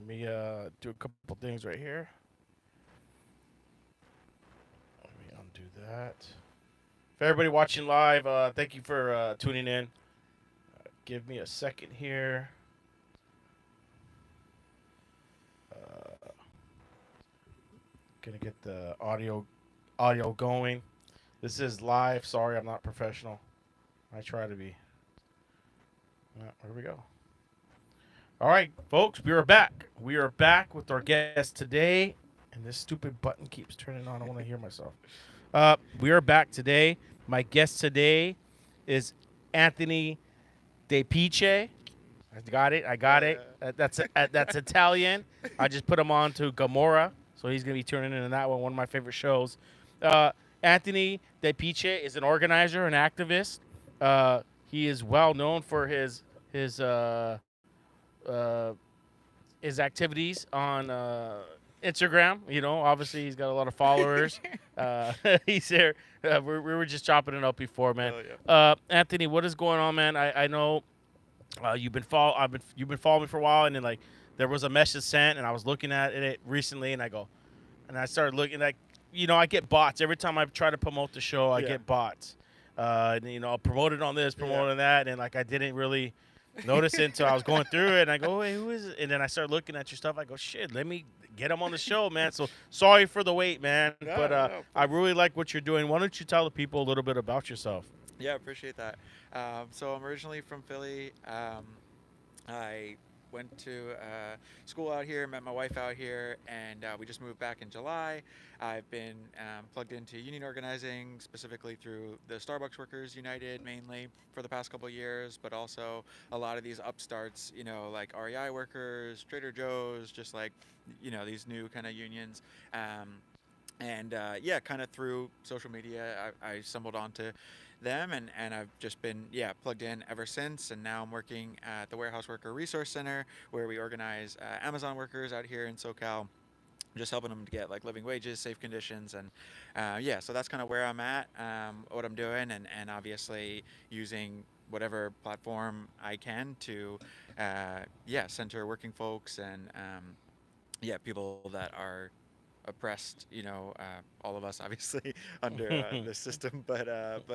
Let me do a couple things right here. Let me undo that. For everybody watching live, thank you for tuning in. Give me a second here. Uh, gonna get the audio going. This is live. Sorry, I'm not professional. I try to be. Here we go. All right, folks, we are back. We are back with our guest today, and this stupid button keeps turning on. I want to hear myself. We are back today. My guest today is Anthony DePice. I got it. I got it. That's Italian. I just put him on to Gamora, so he's gonna be tuning in on that one of my favorite shows. Uh, Anthony DePice is an organizer, an activist. He is well known for his uh, his activities on Instagram. You know, obviously he's got a lot of followers. He's there. We were just chopping it up before, man. Oh yeah. Anthony, what is going on, man? I know you've been following me for a while, and then like there was a message sent, and I was looking at it recently, and I started looking like, I get bots every time I try to promote the show. I Yeah. get bots. And, promote it on this, Yeah. promote on that, and like I didn't really notice it until I was going through it, and I go, hey, who is it? And then I start looking at your stuff. I go, shit, let me get him on the show, man. So sorry for the wait, man, but No, no, I please. really like what you're doing. Why don't you tell the people a little bit about yourself? Yeah, appreciate that. So I'm originally from Philly. I went to school out here, met my wife out here, and we just moved back in July. I've been plugged into union organizing, specifically through the Starbucks Workers United, mainly for the past couple of years, but also a lot of these upstarts, like REI workers, Trader Joe's, just like, these new kind of unions. Um, and yeah, kind of through social media, I stumbled onto them, and I've just been plugged in ever since. And now I'm working at the Warehouse Worker Resource Center, where we organize Amazon workers out here in SoCal, just helping them to get like living wages, safe conditions, and yeah, so that's kind of where I'm at, what I'm doing, and obviously using whatever platform I can to center working folks and people that are oppressed, all of us obviously under this system, but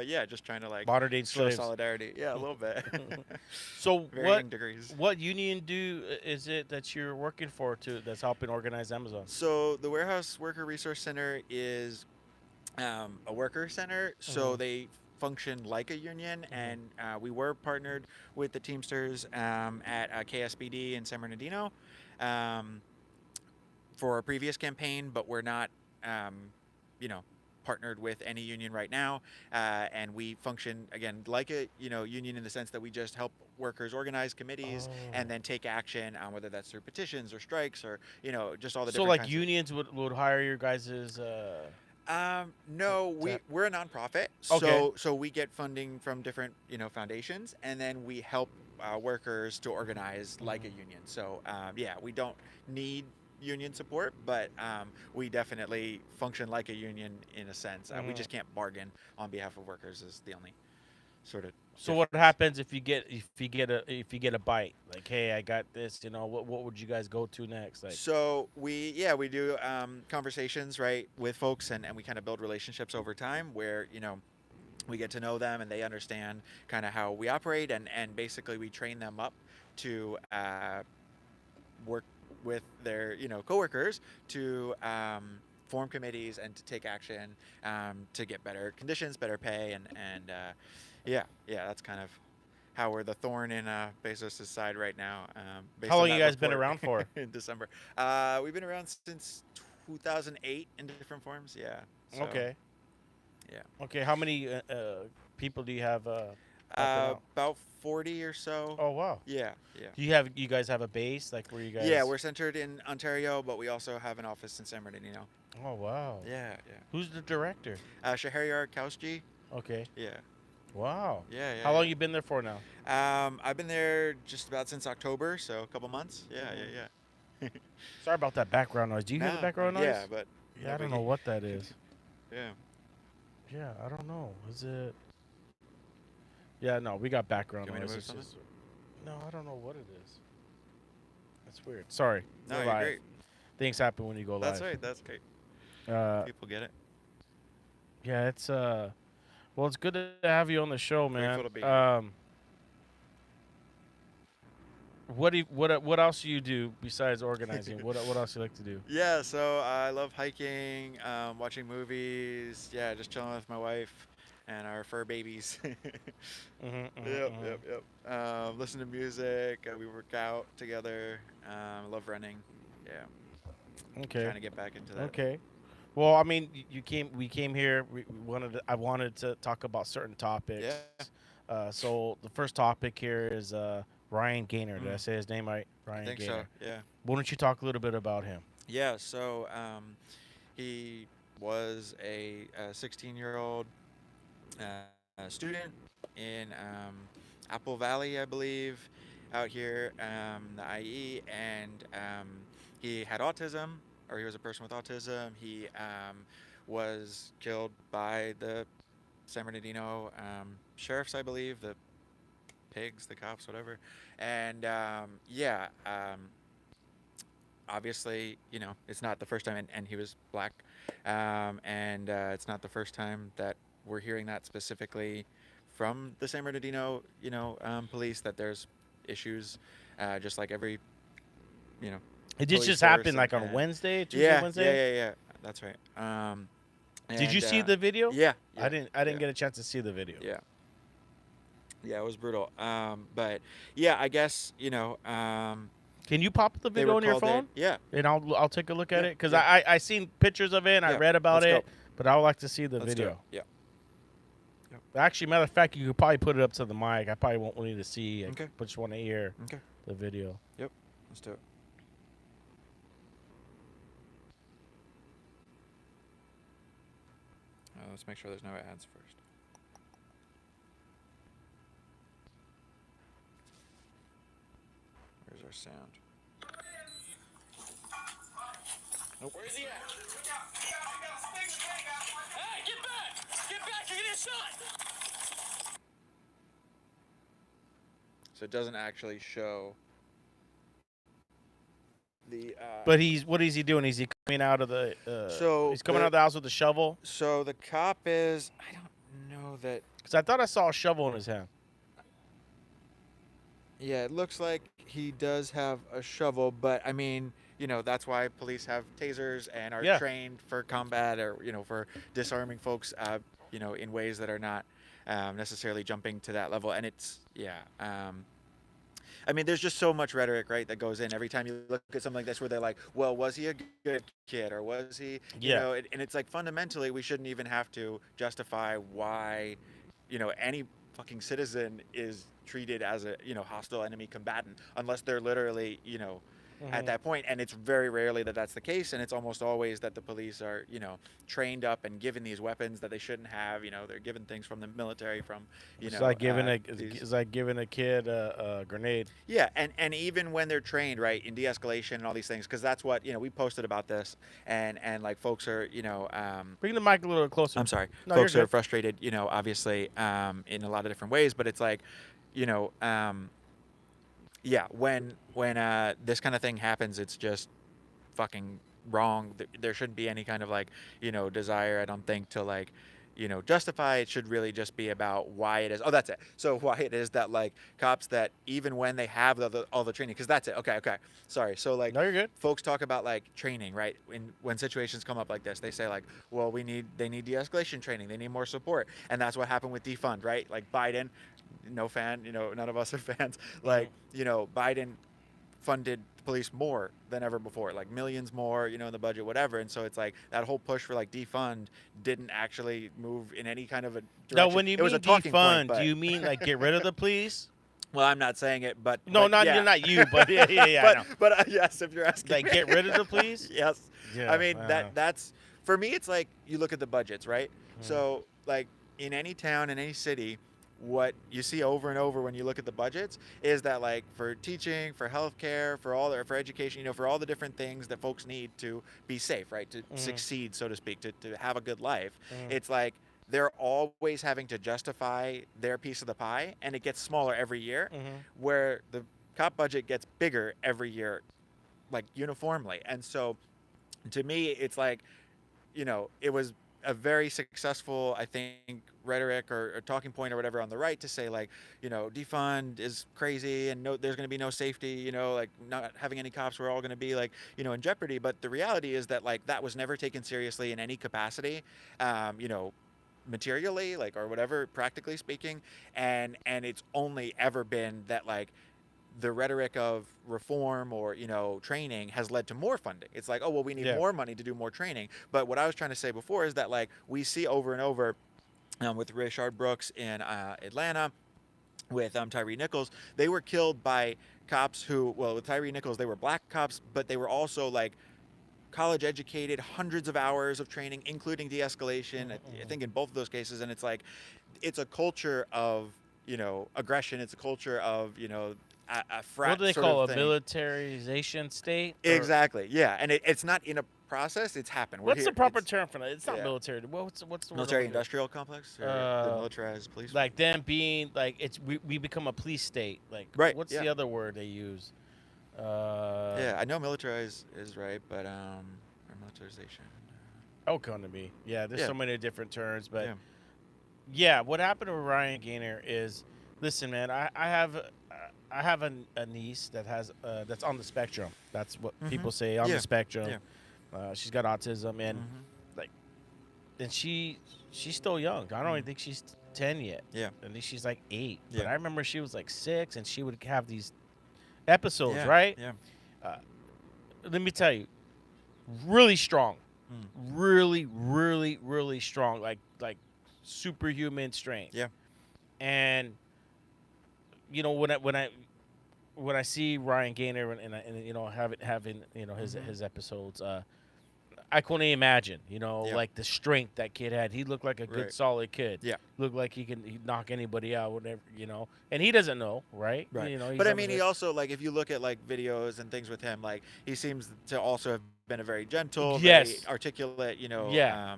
yeah, just trying to like Modern day show slaves. solidarity, yeah, a little bit. So what Varying degrees. what union is it that you're working for that's helping organize Amazon? So the Warehouse Worker Resource Center is a worker center, so Hmm. they function like a union, Hmm. and we were partnered with the Teamsters at KSBD in San Bernardino um, for a previous campaign, but we're not, um, you know, partnered with any union right now, and we function again like a union in the sense that we just help workers organize committees and Oh. then take action on whether that's through petitions or strikes or just all the So different like kinds of. unions would hire your guys's No, tap. we're a nonprofit, Okay. so we get funding from different foundations, and then we help workers to organize like a Hmm. union. So yeah, we don't need union support, but we definitely function like a union in a sense. We Hmm. just can't bargain on behalf of workers. Is the only sort of So what difference. happens if you get a bite? Like, hey, I got this. What would you guys go to next? Like, So we do conversations right with folks, and we kind of build relationships over time where we get to know them and they understand kind of how we operate, and basically we train them up to work with their coworkers to form committees and to take action to get better conditions, better pay, and yeah, that's kind of how we're the thorn in Bezos' side right now, how based on long you that guys been report around for? in December. We've been around since 2008 in different forms. Yeah. So Okay. yeah. Okay. How many people do you have helping out? About 40 or so. Oh wow. Yeah, yeah. You guys have a base like where you Yeah, guys? we're centered in Ontario, but we also have an office in San Bernardino. Oh wow. Yeah, yeah. Who's the director? Shahryar Kaushji. Okay. Yeah, Wow. yeah, How long yeah, you been there for now? I've been there just about since October, so a couple months. Yeah, Hmm. yeah, yeah. Sorry about that background noise. Do you hear the No, no, background yeah, noise? but Yeah, no I don't know biggie. what that is. Yeah. Yeah, I don't know. Is it? Yeah, no, we got Do background you want me to noise. move It's something? just no, I don't know what it is. That's weird. Sorry. No, We're you're live. great. Things happen when you go That's live. right. That's great. Uh, People get it. yeah, it's well, it's good to have you on the show, man. Grateful to be here. What else do you do besides organizing? What else do you like to do? Yeah, so I love hiking, watching movies. Yeah, just chilling with my wife and our fur babies. Yep, yep, yep. Listen to music. We work out together. I love running. Yeah, Okay. trying to get back into that. Okay. Well, I mean, we came here. I wanted to talk about certain Yeah. topics. So the first topic here is Ryan Gaynor. Did I Mm, say his name right? I Ryan think so. Gaynor. Yeah. Why don't you talk a little bit about him? Yeah. So he was a 16-year-old student in Apple Valley, I believe, out here, the IE, and he had autism, or he was a person with autism. He was killed by the San Bernardino sheriffs, I believe, the pigs, the cops, whatever. And yeah, obviously, it's not the first time, and he was black, and it's not the first time that we're hearing that specifically from the San Bernardino, police, that there's issues, just like every, you know, It police just force, happened like on and Wednesday, Tuesday, yeah, Wednesday. yeah. That's right. Did you And see the video? yeah, I yeah, didn't. yeah, Get a chance to see the video. yeah, yeah. It was brutal. But yeah, I guess Can you pop the they video were on your called in. phone? Yeah, And I'll take a look at yeah, it because yeah, I seen pictures of it and I yeah. read about Let's go. it, but I would like to see the Let's do it. video. Yeah. Yep. Actually, matter of fact, you could probably put it up to the mic. I probably won't need to see. I Okay. just want to hear Okay. the video. Yep. Let's do it. Let's make sure there's no ads first. Where's our sound? Nope. Where's he at? Hey, get back! Get back! You're gonna get shot! So it doesn't actually show the. But what is he doing? Is he coming out of the? So He's coming out of the house with a shovel. So the cop is. I don't know that. Because I thought I saw a shovel in his hand. Yeah, it looks like he does have a shovel, but I mean, that's why police have tasers and are Yeah. trained for combat, or for disarming folks, in ways that are not necessarily jumping to that level. And it's I mean, there's just so much rhetoric, right, that goes in every time you look at something like this, where they're like, well, was he a good kid, or was he, Yeah. and it's like, fundamentally, we shouldn't even have to justify why, any fucking citizen is treated as a, hostile enemy combatant, unless they're literally, at that point. And it's very rarely that that's the case, and it's almost always that the police are, trained up and given these weapons that they shouldn't have. They're given things from the military, from, It's like giving it's like giving a kid a grenade. yeah, and even when they're trained, right, in de-escalation and all these things, because that's what, we posted about this, and like folks are, Bring the mic a little closer. I'm sorry, No, folks you're are good. frustrated, obviously, in a lot of different ways, but it's like, yeah, when this kind of thing happens, it's just fucking wrong. There shouldn't be any kind of like, desire, I don't think, to like, justify. It should really just be about why it is. Oh, that's it. So why it is that like cops, that even when they have all the training, because that's it. Okay. Sorry. So like, No, you're good. folks talk about like training, right? When situations come up like this, they say like, well, they need de-escalation training. They need more support. And that's what happened with defund, right? Like Biden, no fan, none of us are fans. Like, Biden funded the police more than ever before, like millions more, in the budget, whatever. And so it's like that whole push for like defund didn't actually move in any kind of a direction. Now, when you it was mean a talking defund, point, do you mean like get rid of the police? well, I'm not saying it, but No, but not yeah. you're not you, but yeah, I know. but yes, if you're asking, Like get rid of the police? Yes. Yeah, I mean, I know. that's for me. It's like you look at the budgets, right? Mm. So like in any town, in any city, what you see over and over when you look at the budgets is that like for teaching, for healthcare, for education, for all the different things that folks need to be safe, right, to succeed, so to speak, to have a good life. It's like they're always having to justify their piece of the pie, and it gets smaller every year, where the cop budget gets bigger every year like uniformly. And so to me, it's like, it was a very successful, I think, rhetoric or talking point or whatever on the right to say like, defund is crazy and no, there's going to be no safety, like not having any cops, we're all going to be like, in jeopardy. But the reality is that like that was never taken seriously in any capacity, materially, like, or whatever, practically speaking. And it's only ever been that like the rhetoric of reform or training has led to more funding. It's like, oh well, we need Yeah. more money to do more training. But what I was trying to say before is that like we see over and over, with Rayshard Brooks in Atlanta, with Tyree Nichols, they were killed by cops who, well, with Tyree Nichols, they were black cops, but they were also like college educated, hundreds of hours of training, including de-escalation. I think in both of those cases. And it's like, it's a culture of aggression. It's a culture of a frat What do they sort call of a thing. militarization state? Or- Exactly. Yeah, and it's not in a process. It's happened. We're What's here. the proper It's term for that? It's not yeah. military. What's the word? I'm looking military-industrial complex, or the militarized police. like them being like it's we become a police state. Like Right, what's yeah. the other word they use? Yeah, I know militarized is right, but or militarization. Oh, come to me. Yeah, there's Yeah. so many different terms, but Yeah. yeah, what happened to Ryan Gaynor is, listen, man, I have a niece that has that's on the spectrum. That's what people say, on Yeah. the spectrum. Yeah. She's got autism, and Mhm. like, and she's still young. I don't even think she's 10 yet. Yeah. I think she's like 8. But Yeah. I remember she was like 6, and she would have these episodes, Yeah. right? Yeah. Let me tell you, really strong, Mm. really, really, really strong, like superhuman strength. Yeah. And when I see Ryan Gaynor and having his episodes, I couldn't imagine Yeah. like the strength that kid had. He looked like a good Right. solid kid. Yeah. Looked like he'd knock anybody out, whatever, and he doesn't know, right? Right. He's But I on mean, the- he also, like, if you look at like videos and things with him, like he seems to also have been a very gentle, Yes. very articulate, Yeah.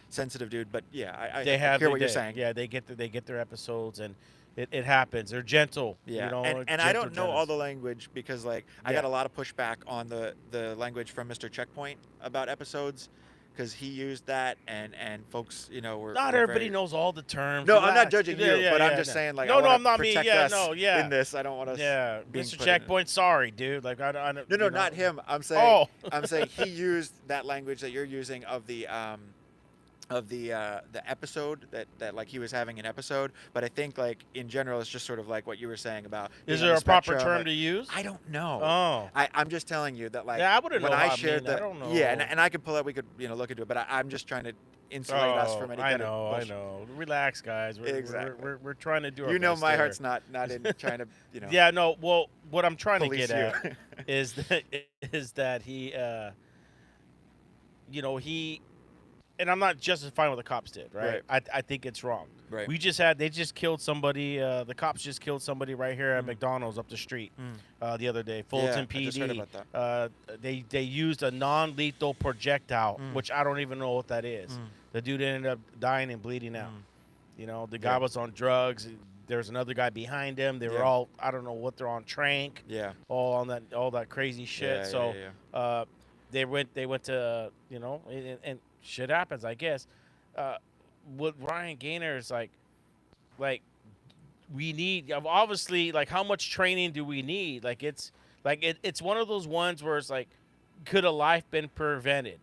sensitive dude. But yeah, I they hear what you're did. saying. Yeah, they get their episodes, and it happens. They're gentle. Yeah, and gentle I don't know all gems. the language because like I Yeah. got a lot of pushback on the language from Mr. Checkpoint about episodes, because he used that and folks were Not were everybody very, knows all the terms. No, I'm not Relax. judging Yeah, you, yeah, but I'm yeah, just no. saying like No, I no, wanna I'm not me. protect Yeah, us no, yeah. in this. I don't want us. Yeah, being Mr. put in it. Checkpoint, sorry, dude. Like I don't. No, not him. I'm saying Oh. I'm saying he used that language that you're using of the episode that like he was having an episode, but I think like in general it's just sort of like what you were saying about Is being on there the a proper spectrum, term or- to use? I don't know. Oh. I'm just telling you that like Yeah, I wouldn't when know I how I shared mean, I the don't know. yeah, and I could pull up, we could look into it, but I'm just trying to insulate us from any I kind know, of I bullshit. know. Relax, guys. Exactly. We're trying to do our You know best my here. heart's not in trying to Yeah, no. Well, what I'm trying to police get you. at is that he he, and I'm not justifying what the cops did, right? I think it's wrong. Right. They just killed somebody. The cops just killed somebody right here at McDonald's up the street the other day. Fulton I PD. just heard about that. They used a non-lethal projectile, which I don't even know what that is. The dude ended up dying and bleeding out. The guy was on drugs. There's another guy behind him. They were all, I don't know what they're on, trank. Yeah. All that crazy shit. So yeah. they went to and shit happens, I guess. With Ryan Gaynor is like we need, obviously, like, how much training do we need? Like it's one of those ones where it's like, could a life been prevented?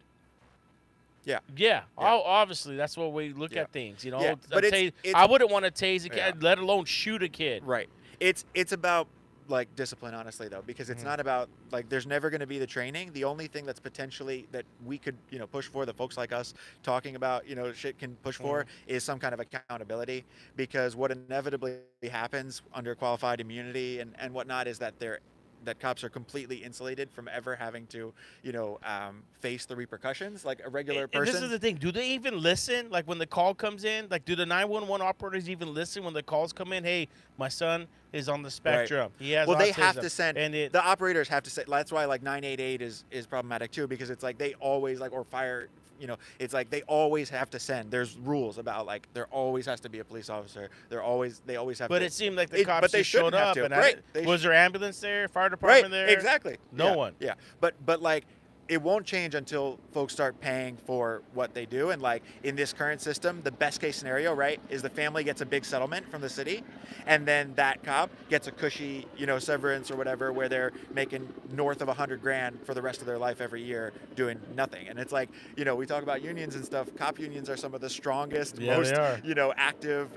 Yeah. Yeah. Obviously, that's what we look Yeah. at things. Yeah, but it's- I wouldn't want to tase a kid, Yeah. let alone shoot a kid. Right. It's about like discipline, honestly, though, because it's not about like there's never going to be the training. The only thing that's potentially that we could push for, that folks like us talking about shit can push for, is some kind of accountability, because what inevitably happens under qualified immunity and whatnot is that that cops are completely insulated from ever having to face the repercussions like a regular And person. this is the thing. Do they even listen? Like when the call comes in, like do the 911 operators even listen when the calls come in? Hey, my son is on the spectrum. He has Well, they autism, have to send, and the operators have to say, that's why like 988 is problematic too, because it's like they always like, or fire, you know, it's like they always have to send. There's rules about like there always has to be a police officer. They always have but to. it seemed like the cops but they just showed shouldn't have up, to. and Right. was there ambulance there, fire department there? Exactly. No Yeah, one. Yeah, but like it won't change until folks start paying for what they do. And like in this current system, the best case scenario, right, is the family gets a big settlement from the city, and then that cop gets a cushy, you know, severance or whatever, where they're making north of $100,000 for the rest of their life every year doing nothing. And it's like, you know, we talk about unions and stuff. Cop unions are some of the strongest, Yeah, most, they are. you know, active,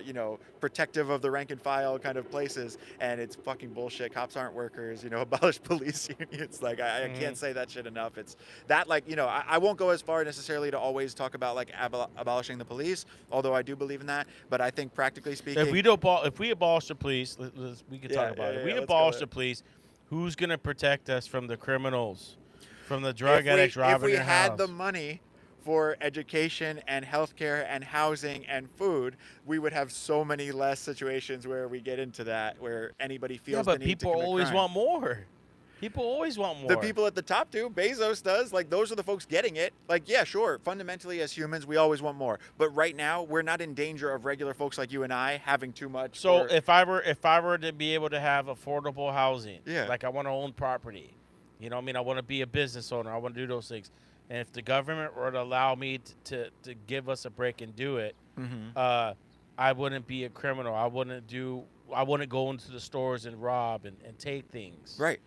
you know, protective of the rank and file kind of places. And it's fucking bullshit. Cops aren't workers, you know, abolish police unions. Like I can't say that shit enough. It's that, like, you know, I won't go as far necessarily to always talk about like abolishing the police, although I do believe in that. But I think practically speaking, If we abolish the police, we could talk about it. If we let's go abolish there. the police, who's gonna protect us from the criminals, from the drug addicts robbing if we your had house? the money for education and healthcare and housing and food, we would have so many less situations where we get into that, where anybody feels yeah, but the need to people commit always crime. want more. People always want more. The people at the top do. Bezos does. Like, those are the folks getting it. Like, yeah, sure. Fundamentally, as humans, we always want more. But right now, we're not in danger of regular folks like you and I having too much. So or- if I were to be able to have affordable housing, Yeah. like I want to own property, you know what I mean? I want to be a business owner. I want to do those things. And if the government were to allow me to give us a break and do it, I wouldn't be a criminal. I wouldn't go into the stores and rob and take things. Right.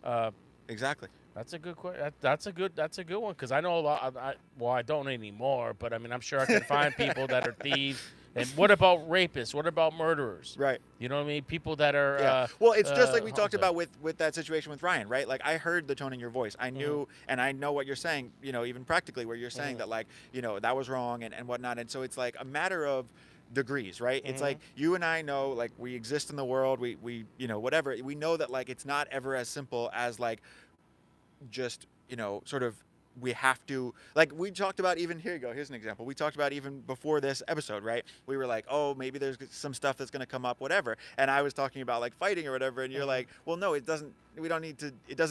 Uh, Exactly. That's a good question. That's a good one, because I know a lot. I don't anymore, but I mean, I'm sure I can find people that are thieves. And what about rapists? What about murderers? Right. You know what I mean? People that are. Yeah. Well, it's just like we talked homicide. about with that situation with Ryan, right? Like, I heard the tone in your voice. I knew, and I know what you're saying, you know, even practically, where you're saying that, like, you know, that was wrong and whatnot. And so it's like a matter of degrees, right? It's like you and I know, like, we exist in the world, we you know, whatever. We know that, like, it's not ever as simple as, like, just, you know, sort of, we have to, like, we talked about, even here you go, here's an example, we talked about even before this episode, right? We were like, oh, maybe there's some stuff that's going to come up, whatever, and I was talking about like fighting or whatever, and you're like, well, no, it doesn't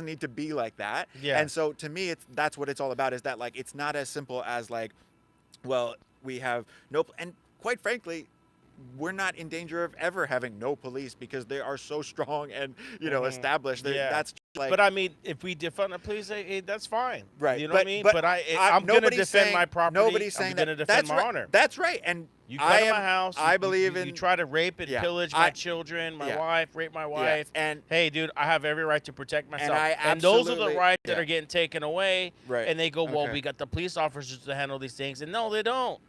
need to be like that. Yeah. And so to me, that's what it's all about, is that, like, it's not as simple as, like, well, we have no, and quite frankly, we're not in danger of ever having no police, because they are so strong and, you know, established. Yeah. That's like, But I mean, if we defund the police, that's fine. right. You know what I mean? But I'm going to nobody's defend saying, my property. Nobody's saying I'm going to that. defend That's my right. honor. That's right. And You come to my house. I you believe in. You try to rape and Yeah. pillage my children, my Yeah. wife, rape my Yeah. wife. And Hey, dude, I have every right to protect myself. I those are the absolutely- rights that yeah. are getting taken away. Right. And they go, well, Okay. we got the police officers to handle these things. And no, they don't.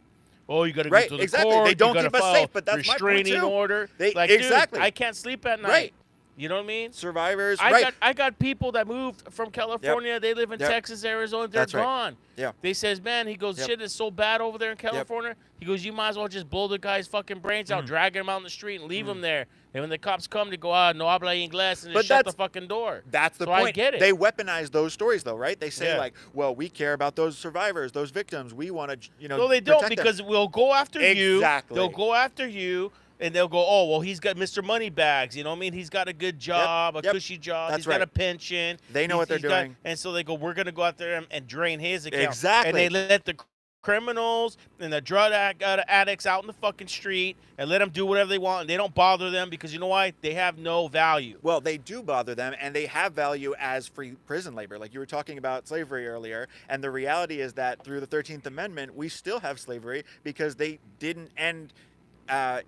Oh, you got to Right, go to the exactly. court. They don't you gotta keep us file safe, but that's my point, restraining too. order. They- Like, exactly. dude, I can't sleep at night. Right. You know what I mean? survivors. Right. I got people that moved from California. They live in Yep. Texas, Arizona. They're That's right. gone. Yeah. They says, man, he goes, Yep. shit is so bad over there in California. He goes, you might as well just blow the guy's fucking brains out, drag him out in the street, and leave him there. And when the cops come, they go, no habla inglés, and But just shut the that's- fucking door. That's the So point. I get it. They weaponize those stories, though, right? They say, Yeah. like, well, we care about those survivors, those victims. We want to, you know, No, they don't, protect them. because we'll go after you. Exactly. They'll go after you. And they'll go, oh, well, he's got Mr. Moneybags. You know what I mean? He's got a good job, a Yep. cushy job. That's He's got a right. pension. They know what they're he's got- doing. and so they go, we're going to go out there and drain his account. Exactly. And they let the criminals and the drug addicts out in the fucking street and let them do whatever they want. And they don't bother them because, you know why? They have no value. Well, they do bother them, and they have value as free prison labor. Like you were talking about slavery earlier, and the reality is that through the 13th Amendment, we still have slavery because they didn't end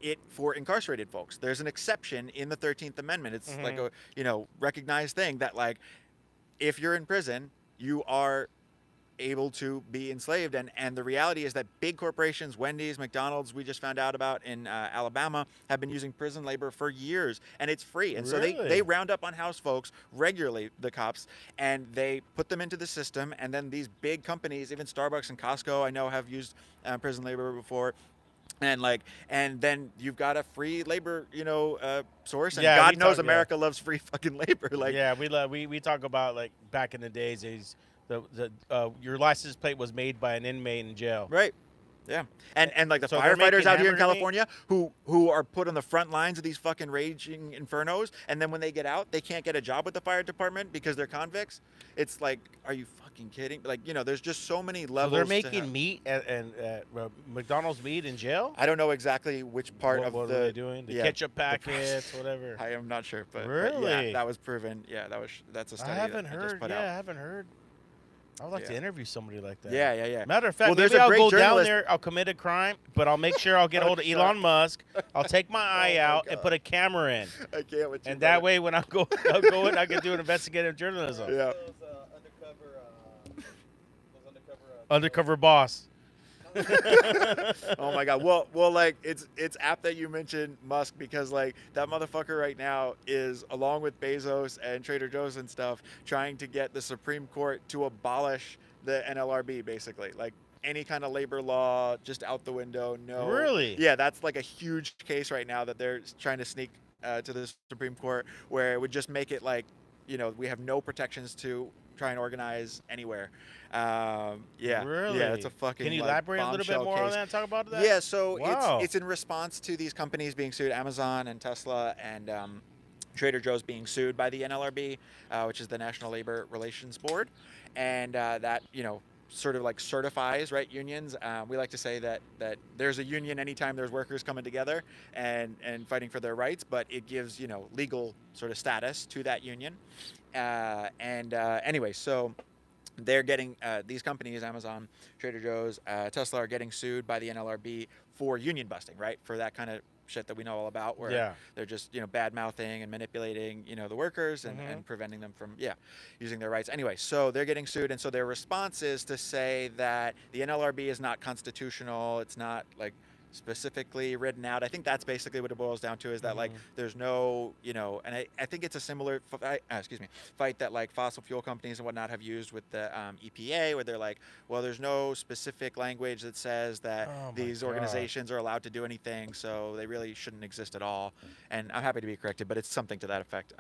it for incarcerated folks. There's an exception in the 13th Amendment. It's like a, you know, recognized thing that, like, if you're in prison, you are able to be enslaved. And the reality is that big corporations, Wendy's, McDonald's, we just found out about in Alabama, have been using prison labor for years, and it's free. And so Really? they round up unhoused folks regularly, the cops, and they put them into the system. And then these big companies, even Starbucks and Costco, I know, have used prison labor before. And then you've got a free labor, you know, source, and Yeah, God we knows talk- America loves free fucking labor. Like, yeah, we talk about, like, back in the days, your license plate was made by an inmate in jail. right. Yeah, and like the So they're firefighters making out here in hamburger meat? California who are put on the front lines of these fucking raging infernos, and then when they get out, they can't get a job with the fire department because they're convicts. It's like, are you fucking kidding? Like, there's just so many So levels. they're to making have. meat and McDonald's meat in jail. I don't know exactly which part What, of what the are they doing? The yeah, ketchup the packets, whatever. I am not sure, but Really? yeah, that was proven. Yeah, that's a I study haven't that I just heard. put Yeah, out. I haven't heard. I would like to Yeah. interview somebody like that. Yeah. Matter of fact, Well, there's maybe a I'll great go down journalist- there. I'll commit a crime, but I'll make sure I'll get Oh, hold of shut Elon Musk. I'll take my eye my out and God. put a camera in, I can't with you. and that brother. way, when I'll go in, I can do an investigative journalism. Yeah. Undercover boss. Oh my God. Well, like it's apt that you mentioned Musk because like that motherfucker right now is along with Bezos and Trader Joe's and stuff trying to get the Supreme Court to abolish the NLRB basically. Like any kind of labor law just out the window. No. Really? Yeah, that's like a huge case right now that they're trying to sneak to the Supreme Court where it would just make it like, we have no protections to try and organize anywhere. Yeah. Really? Yeah, it's a fucking Can you like, elaborate a little bit bombshell more on case. that? Talk about that. Yeah, so Wow. it's in response to these companies being sued, Amazon and Tesla and Trader Joe's being sued by the NLRB, which is the National Labor Relations Board, and that sort of like certifies unions. We like to say that there's a union anytime there's workers coming together and fighting for their rights, but it gives legal sort of status to that union. Anyway, so they're getting these companies, Amazon, Trader Joe's, Tesla, are getting sued by the NLRB for union busting, right? For that kind of shit that we know all about, where they're just bad mouthing and manipulating the workers and preventing them from using their rights. Anyway, so they're getting sued, and so their response is to say that the NLRB is not constitutional. It's not like specifically written out. I think that's basically what it boils down to, is that like there's no and I think it's a similar fight that like fossil fuel companies and whatnot have used with the EPA, where they're like, well, there's no specific language that says that these organizations are allowed to do anything, so they really shouldn't exist at all. And I'm happy to be corrected, but it's something to that effect.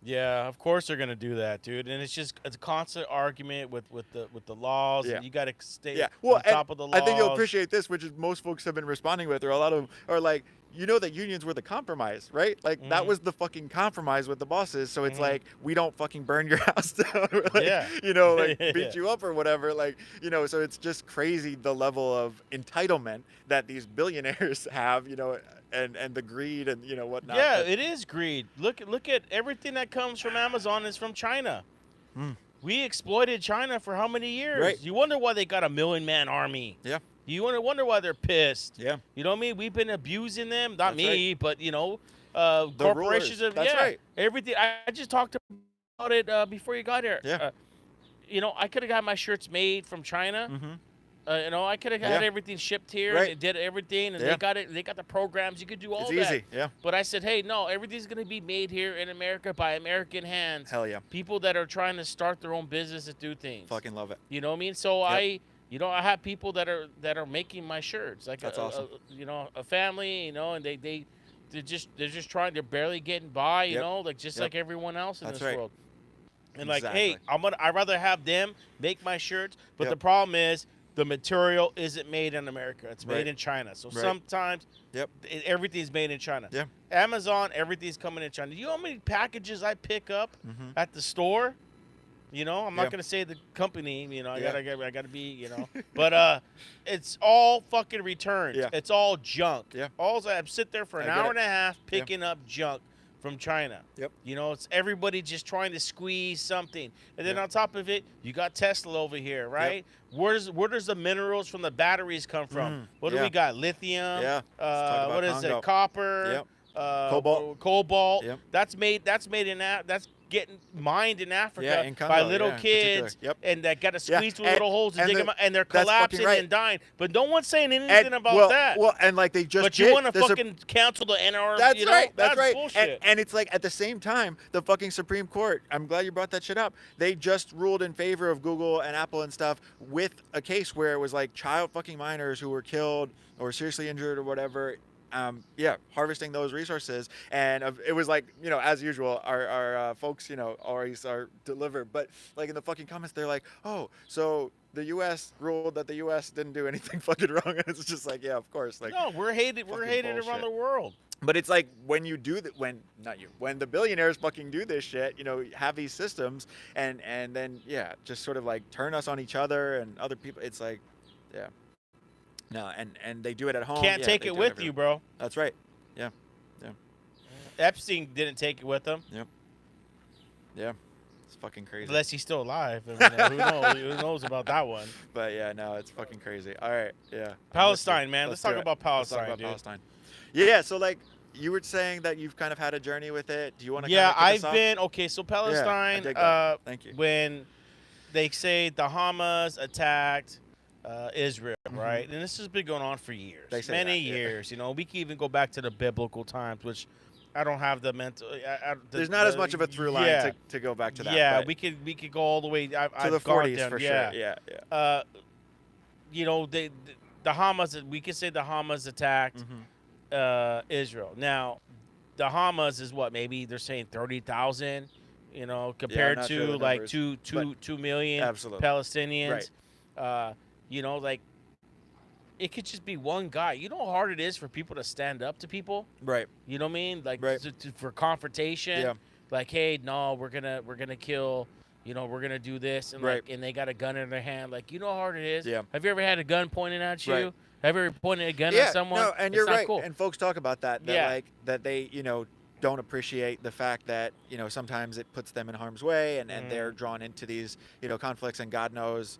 Yeah, of course they're gonna do that, dude. And it's a constant argument with the laws. Yeah. And you gotta stay Well, on top of the laws. I think you'll appreciate this, which is most folks have been responding with, or a lot of them are like, that unions were the compromise, right? Like that was the fucking compromise with the bosses. So it's like, we don't fucking burn your house down, or like, beat you up or whatever. Like, so it's just crazy the level of entitlement that these billionaires have, and the greed and whatnot. Yeah, it is greed. Look at everything that comes from Amazon is from China. We exploited China for how many years? Right. You wonder why they got a 1,000,000-man army. Yeah. You wonder why they're pissed. Yeah. You know what I mean? We've been abusing them. Not That's me, but The corporations. rulers. That's right. Everything. I just talked about it before you got here. Yeah. I could have got my shirts made from China. I could have had everything shipped here, Right. and it did everything, and they got it. They got the programs. You could do all It's that. easy. Yeah. But I said, hey, no, everything's gonna be made here in America by American hands. Hell yeah. People that are trying to start their own business and do things. Fucking love it. You know what I mean? So I have people that are making my shirts. Like That's awesome. A family. And they're just trying. They're barely getting by. Yep. Like everyone else in That's this right. world. And Exactly. like, hey, I'd rather have them make my shirts. But Yep. the problem is, the material isn't made in America. It's made Right. in China. So Right. sometimes Yep. everything's made in China. Yeah. Amazon, everything's coming in China. You know how many packages I pick up at the store? I'm Yeah. not gonna say the company. I Yeah. gotta be. But it's all fucking returns. Yeah. It's all junk. Yeah. I sit there for an I get hour it. and a half picking up junk from China. Yep. It's everybody just trying to squeeze something. And then Yeah. on top of it, you got Tesla over here, right? Where does the minerals from the batteries come from? What do Yeah. we got? Lithium. Yeah. Let's talk about What is Congo. it? Copper. Yep. Cobalt. Cobalt. Yep. That's made in that's getting mined in Africa Yeah, in by Congo, little yeah, in particular. kids, Yep. and that got to Yeah, squeeze through and- little holes to and dig the- them out, and they're that's fucking collapsing right. and dying. But no one's saying anything about that. Well, and like they just But you did. want to The Sup- fucking cancel the NRA? That's right. That's right. bullshit. And it's like at the same time, the fucking Supreme Court. I'm glad you brought that shit up. They just ruled in favor of Google and Apple and stuff with a case where it was like child fucking minors who were killed or seriously injured or whatever harvesting those resources. And it was like, as usual, our folks, always are delivered. But like in the fucking comments, they're like, oh, so the U.S. ruled that the U.S. didn't do anything fucking wrong, and it's just like, yeah, of course, like, No, we're hated. We're fucking hated around bullshit. the world. But it's like when you do that, when the billionaires fucking do this shit, have these systems, and then just sort of like turn us on each other and other people. It's like, yeah, no, and they do it at home. Can't Yeah, take they it do with everywhere. you, bro. That's right. Yeah, Epstein didn't take it with him, yeah, it's fucking crazy. unless he's still alive. I mean, who knows? Who knows about that one? But yeah, no, it's fucking crazy. All right, yeah. Palestine, man. Let's talk do it. about Let's Palestine, talk about dude. Palestine. Yeah, so like you were saying that you've kind of had a journey with it. Do you want to? Yeah, kind of kick us I've off? been okay. So Palestine, dig that. Thank you. when they say the Hamas attacked Israel, right? And this has been going on for years, They say many that, yeah. years. We can even go back to the biblical times, which I don't have the mental. There's not as much of a through line yeah. to go back to that. Yeah, but we could go all the way. I've the gone 40s down, for yeah. sure. Yeah. The Hamas. We could say the Hamas attacked Israel. Now, the Hamas is what? Maybe they're saying 30,000. Compared not to sure the like numbers, 2 million absolutely. Palestinians. Like it could just be one guy. You know how hard it is for people to stand up to people. Right. You know what I mean? Like Right. for confrontation. Yeah. Like, hey, no, we're gonna kill. We're gonna do this, and Right. and they got a gun in their hand. Like, you know how hard it is. Yeah. Have you ever had a gun pointed at you? Right. Have you ever pointed a gun Yeah. at someone? No, and It's you're not right. Cool. And folks talk about that. That Yeah. like that they don't appreciate the fact that sometimes it puts them in harm's way, and they're drawn into these conflicts, and God knows.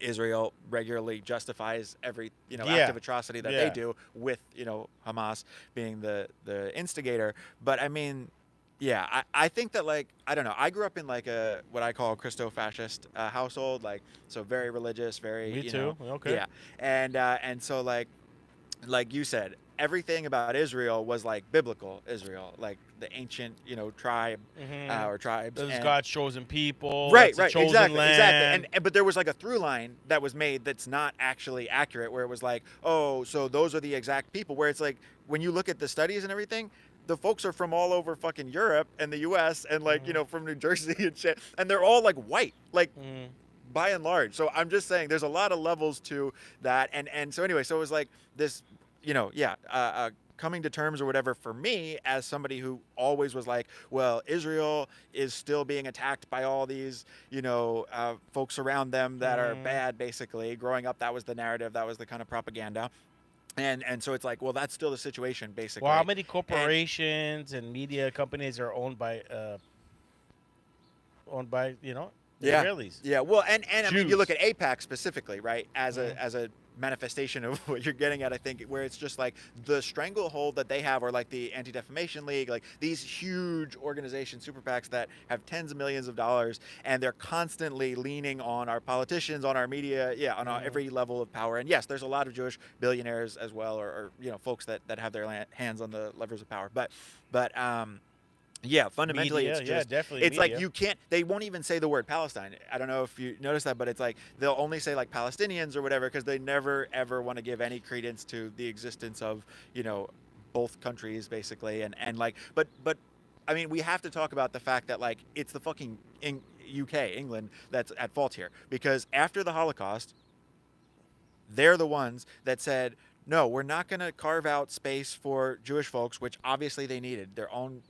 Israel regularly justifies every act of atrocity that they do, with Hamas being the instigator. But I mean, yeah, I think that, like, I don't know, I grew up in like a what I call a Christo-fascist household, like, so very religious, very Me too. Okay. yeah, and so like you said, everything about Israel was like biblical Israel, like the ancient tribe or tribes. Those and- God's chosen people. Right, That's a right, chosen exactly, land. and but there was like a through line that was made that's not actually accurate, where it was like, oh, so those are the exact people, where it's like when you look at the studies and everything, the folks are from all over fucking Europe and the US, and like from New Jersey and shit, and they're all like white, like by and large. So I'm just saying there's a lot of levels to that, and so anyway, so it was like this coming to terms or whatever for me, as somebody who always was like, well, Israel is still being attacked by all these, folks around them that are bad, basically. Growing up, that was the narrative, that was the kind of propaganda. And so it's like, well, that's still the situation, basically. Well, how many corporations and media companies are owned by Israelis? Yeah, well, and I mean, you Jews. look at AIPAC specifically, right, as a manifestation of what you're getting at, I think, where it's just like the stranglehold that they have, or like the Anti-Defamation League, like these huge organizations, super PACs that have tens of millions of dollars, and they're constantly leaning on our politicians, on our media, on every level of power. And yes, there's a lot of Jewish billionaires as well, or folks that have their hands on the levers of power, but yeah, fundamentally, Media, it's just, definitely it's media. like you can't, they won't even say the word Palestine. I don't know if you noticed that, but it's like they'll only say like Palestinians or whatever, because they never ever want to give any credence to the existence of both countries, basically. And like, but I mean, we have to talk about the fact that, like, it's the fucking UK, England, that's at fault here, because after the Holocaust, they're the ones that said, no, we're not going to carve out space for Jewish folks, which obviously they needed their own,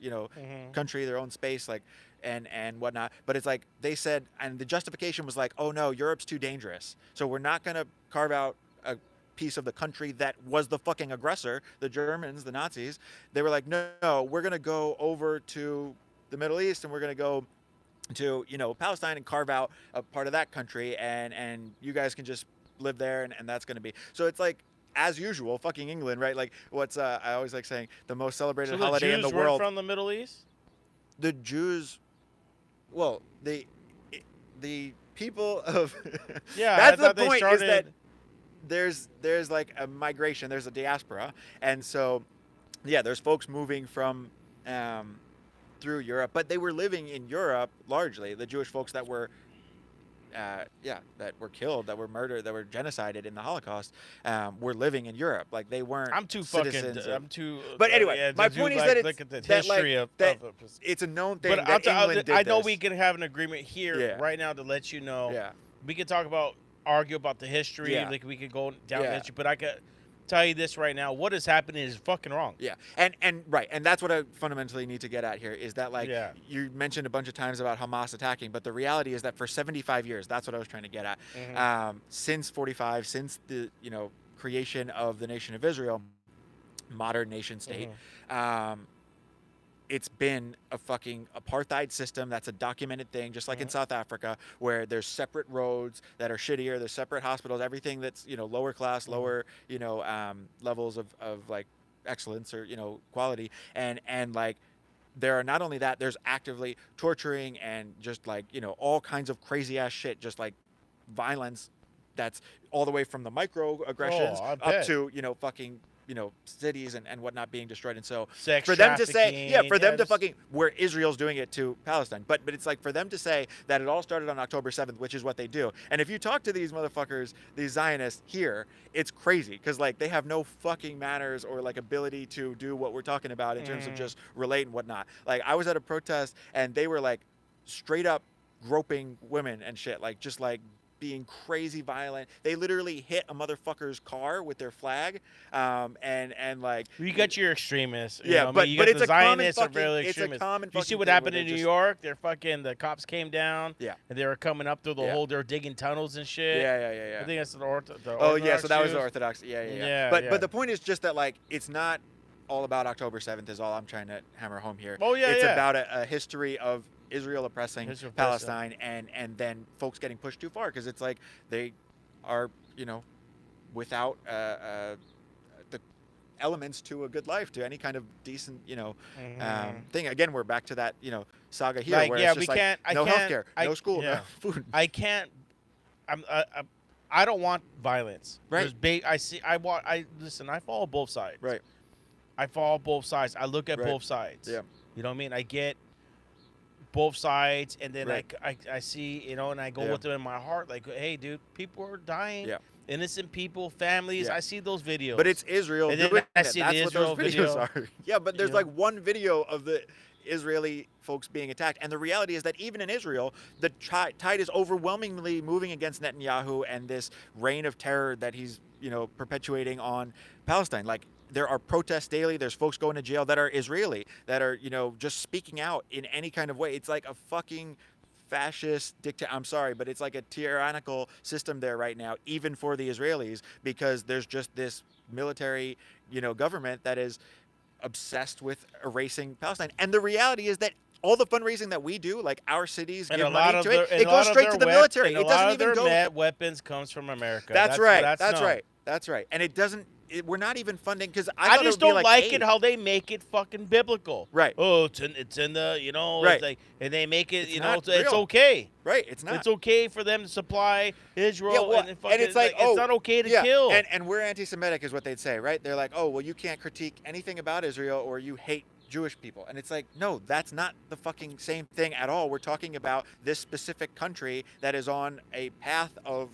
country, their own space, like, and whatnot. But it's like they said, and the justification was like, oh no, Europe's too dangerous, so we're not going to carve out a piece of the country that was the fucking aggressor, the Germans, the Nazis. They were like, no, we're going to go over to the Middle East, and we're going to go to Palestine and carve out a part of that country, and you guys can just live there, and that's going to be. So it's like, as usual, fucking England, right? Like, what's I always like saying, the most celebrated So the holiday Jews in the weren't world. from the Middle East? The Jews, well, the people of Yeah, that's I the thought they point. Is that started- there's like a migration, there's a diaspora, and so yeah, there's folks moving from through Europe, but they were living in Europe largely. The Jewish folks that were that were killed, that were murdered, that were genocided in the Holocaust, were living in Europe. Like they weren't. I'm too citizens I'm too. But anyway, yeah, my to point is like, that it's look at the that, like, history that of it's a known thing but that England did I know this. we can have an agreement here Yeah. right now to let you know. Yeah. We could argue about the history. Yeah. Like we could go down the Yeah. history, but I could tell you this right now: what is happening is fucking wrong. Yeah, and right, and that's what I fundamentally need to get at here is that, like, Yeah. you mentioned a bunch of times about Hamas attacking, but the reality is that for 75 years, that's what I was trying to get at. Since 45, since the creation of the nation of Israel, modern nation state, it's been a fucking apartheid system. That's a documented thing, just like in South Africa, where there's separate roads that are shittier, there's separate hospitals, everything that's lower class, lower levels of like excellence or quality, and like there are not only that, there's actively torturing and just like all kinds of crazy ass shit, just like violence that's all the way from the microaggressions I up bet. to fucking cities and whatnot being destroyed. And so Sex for them to say, trafficking, for them to just- fucking, where Israel's doing it to Palestine, but it's like for them to say that it all started on October 7th, which is what they do. And if you talk to these motherfuckers, these Zionists here, it's crazy because like they have no fucking manners or like ability to do what we're talking about in terms of just relate and whatnot. Like I was at a protest and they were like straight up groping women and shit, like just like being crazy violent. They literally hit a motherfucker's car with their flag, and like You got your extremists. Yeah, I mean, but- you but got it's the a common Zionists are fucking- really it's a extremist. common You see fucking what thing where happened they in New just- York? The cops came down. Yeah. And they were coming up through the Yeah. whole. They were digging tunnels and shit. Yeah. I think that's the Oh yeah, so that was the Orthodox Orthodox. Yeah. Yeah, But yeah. the point is just that like it's not all about October 7th is all I'm trying to hammer home here. Oh, yeah, It's yeah. about a history of Israel oppressing Israel oppressing. Palestine and then folks getting pushed too far because it's like they are without the elements to a good life, to any kind of decent thing. Again, we're back to that saga here Like, where yeah, it's just we can't- I no can't- healthcare, I- no school, yeah. no food. I can't. I don't want violence. Right. Listen. I follow both sides. Right. I follow both sides. I look at Right. both sides. Yeah. You know what I mean? I get both sides, and then Right. I see, and I go Yeah. with them in my heart. Like, hey, dude, people are dying. Yeah. Innocent people, families. Yeah. I see those videos. But it's Israel And then doing I it. see That's the what those Israel videos video. are. Yeah, but there's You like know? one video of the Israeli folks being attacked. And the reality is that even in Israel, the tide is overwhelmingly moving against Netanyahu and this reign of terror that he's, perpetuating on Palestine. Like, there are protests daily. There's folks going to jail that are Israeli, that are, just speaking out in any kind of way. It's like a fucking fascist dictator. I'm sorry, but it's like a tyrannical system there right now, even for the Israelis, because there's just this military, government that is obsessed with erasing Palestine. And the reality is that all the fundraising that we do, like our cities And give a lot money of to their, it, and it a lot goes of straight their to the wep- military. and It a lot doesn't of even their go. net weapons comes from America. That's right. That's known. right. That's right. And it doesn't. We're not even funding because I just don't like aid. it how they make it fucking biblical. Right. Oh, it's in the Right. It's like, and they make it It's not it's real. okay. Right. It's not. It's okay for them to supply Israel. Yeah, well, and, and it's like, it's not okay to yeah, kill. And we're anti-Semitic is what they'd say, right? They're like, oh, well, you can't critique anything about Israel or you hate Jewish people. And it's like, no, that's not the fucking same thing at all. We're talking about this specific country that is on a path of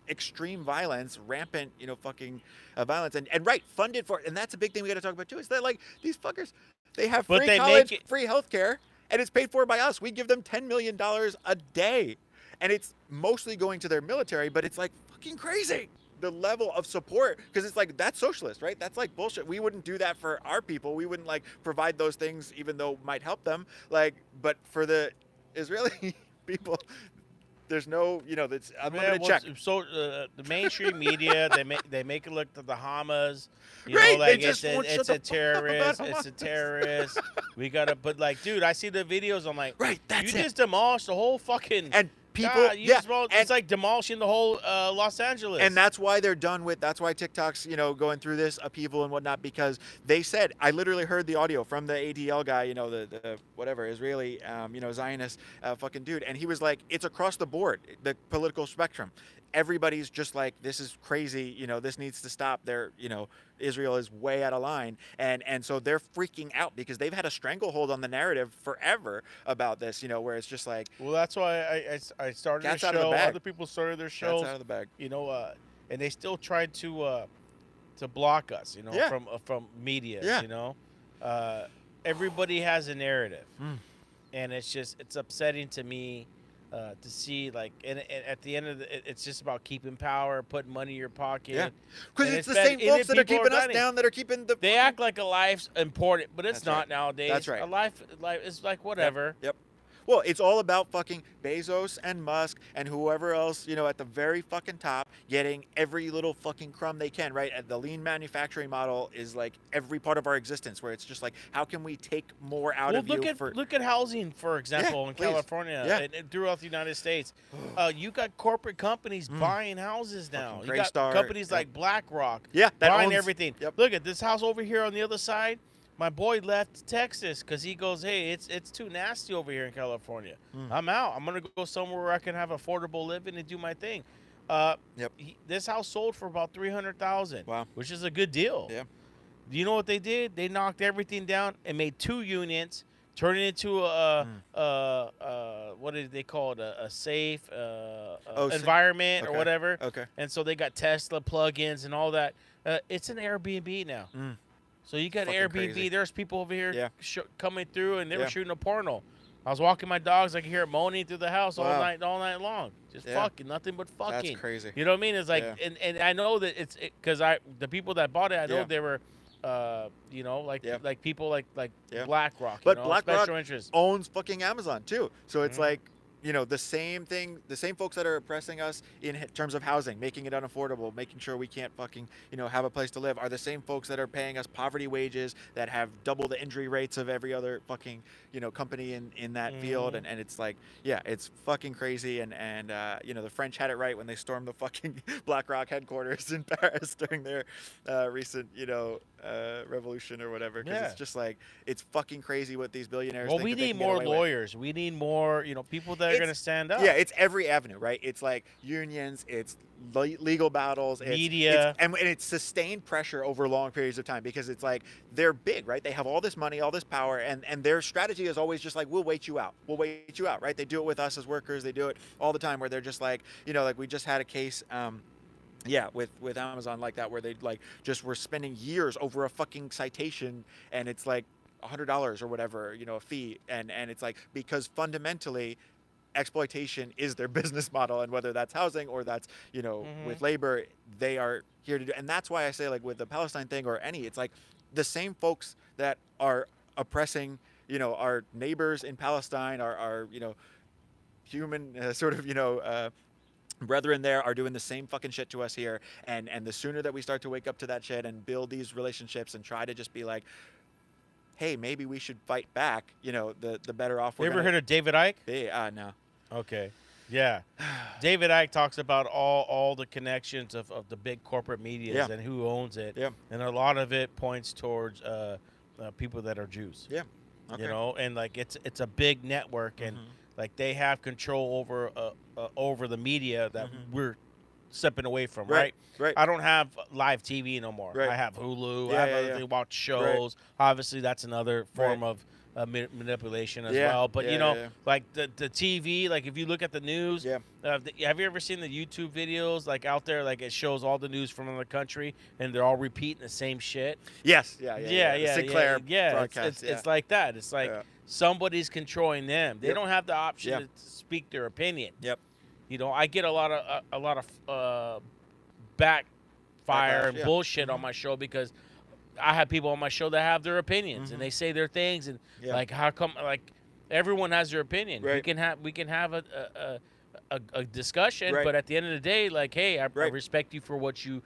extreme violence, rampant, fucking violence, and right, funded for, and that's a big thing we got to talk about too. Is that like these fuckers, they have But free they college, make it- free healthcare, and it's paid for by us. We give them $10 million a day, and it's mostly going to their military. But it's like fucking crazy the level of support, because it's like that's socialist, right? That's like bullshit. We wouldn't do that for our people. We wouldn't like provide those things, even though it might help them. Like, but for the Israeli people, there's no, that's unlimited check. So the mainstream media they make it look to the Hamas, Right, they like just won't shut it's a the fuck up terrorist, about it's a Hamas. terrorist. We gotta, but like, dude, I see the videos. I'm like, Right, that's you it. just demolished the whole fucking. And people, God, you yeah, just it's and- like demolishing the whole Los Angeles. And that's why they're done with. That's why TikTok's, going through this upheaval and whatnot, because they said, I literally heard the audio from the ADL guy, the whatever Israeli, Zionist fucking dude, and he was like, it's across the board, the political spectrum. Everybody's just like, this is crazy, this needs to stop. They're, Israel is way out of line, and so they're freaking out because they've had a stranglehold on the narrative forever about this, where it's just like Well, that's why I started a Cat's out of the show. bag. Other people started their cats shows, out of the bag. and they still tried to block us, Yeah. from media, Yeah. Everybody has a narrative, Mm. and it's upsetting to me to see, like, and at the end of it's just about keeping power, putting money in your pocket. Yeah. Because And it's the bad- same and folks then that are people keeping us dying. down that are keeping the. They act like a life's important, but it's That's not right. nowadays. That's right. A life is like whatever. Yep. Well, it's all about fucking Bezos and Musk and whoever else, at the very fucking top, getting every little fucking crumb they can, right? And the lean manufacturing model is like every part of our existence, where it's just like, how can we take more out of look you? at look at housing, for example, in please. California Yeah. and throughout the United States. You got corporate companies buying houses now. Fucking You got Greystar, companies yep. like BlackRock Yeah, that buying owns- everything. yep. Look at this house over here on the other side. My boy left Texas because he goes, hey, it's too nasty over here in California. I'm out. I'm gonna go somewhere where I can have affordable living and do my thing. Yep. This house sold for about $300,000. Wow. Which is a good deal. Yeah. Do you know what they did? They knocked everything down and made 2 units, turned it into what did they call it? A safe environment or Okay. whatever. Okay. And so they got Tesla plugins and all that. It's an Airbnb now. So you got Fucking Airbnb. crazy. There's people over here Yeah. coming through, and they were Yeah. shooting a porno. I was walking my dogs. I could hear it moaning through the house all Wow. night long. Just Yeah. fucking nothing but fucking. That's crazy. You know what I mean? It's like, Yeah. and I know that it's because the people that bought it, I know Yeah. they were, Yeah. like people like Yeah. BlackRock, But BlackRock special interests. owns fucking Amazon too. So it's Mhm. like, the same thing, the same folks that are oppressing us in terms of housing, making it unaffordable, making sure we can't fucking, have a place to live, are the same folks that are paying us poverty wages, that have double the injury rates of every other fucking, company in that field. And it's like, yeah, it's fucking crazy. And the French had it right when they stormed the fucking BlackRock headquarters in Paris during their recent, revolution or whatever. Because Yeah. it's just like, it's fucking crazy what these billionaires Well, think we that they need can get more away with. lawyers. We need more, people that are going to stand up. Yeah, it's every avenue, right? It's like unions, it's legal battles, Media. and it's sustained pressure over long periods of time, because it's like they're big, right? They have all this money, all this power, and their strategy is always just like, we'll wait you out, right? They do it with us as workers. They do it all the time, where they're just like, like we just had a case. With Amazon like that, where they like just were spending years over a fucking citation, and it's like $100 or whatever, a fee, and it's like, because fundamentally exploitation is their business model, and whether that's housing or that's with labor, they are here to do. And that's why I say, like, with the Palestine thing or any, it's like the same folks that are oppressing our neighbors in Palestine, our human sort of brethren there, are doing the same fucking shit to us here. And the sooner that we start to wake up to that shit and build these relationships and try to just be like, hey, maybe we should fight back, the better off we're You ever heard of David Icke? No. Okay. Yeah. David Icke talks about all the connections of the big corporate medias Yeah. and who owns it. Yeah. And a lot of it points towards people that are Jews. Yeah. Okay. And like it's a big network, and like they have control over the media that we're stepping away from, right? Right. I don't have live TV no more. Right. I have Hulu. Yeah, I have yeah, other yeah. things, watch shows. Obviously, that's another form Right. of manipulation as Yeah, well. But yeah, yeah. like the TV, like if you look at the news, Yeah. have you ever seen the YouTube videos like out there? Like it shows all the news from the country, and they're all repeating the same shit. Yes. Yeah. The Sinclair broadcast. It's like that. It's like Yeah. somebody's controlling them. They Yep. don't have the option Yeah. to speak their opinion. Yep. I get a lot of backfire and yeah. bullshit on my show because I have people on my show that have their opinions and they say their things, and Yeah. like, how come, like, everyone has their opinion. Right. We can have a discussion, Right. but at the end of the day, like, hey, I Right. respect you for what you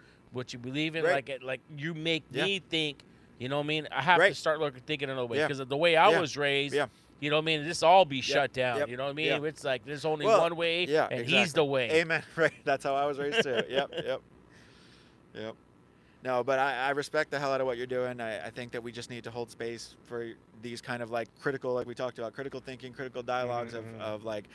believe in. Right. Like you make Yeah. me think. You know what I mean? I have to Right. start thinking another way Yeah. because of the way I Yeah. was raised. Yeah. You know what I mean? This all be shut down. Yep. You know what I mean? Yeah. It's like there's only Well, one way, Yeah. and exactly. he's the way. Amen. Right. That's how I was raised too. Yep. No, but I respect the hell out of what you're doing. I think that we just need to hold space for these kind of like critical, like we talked about, critical thinking, critical dialogues of like,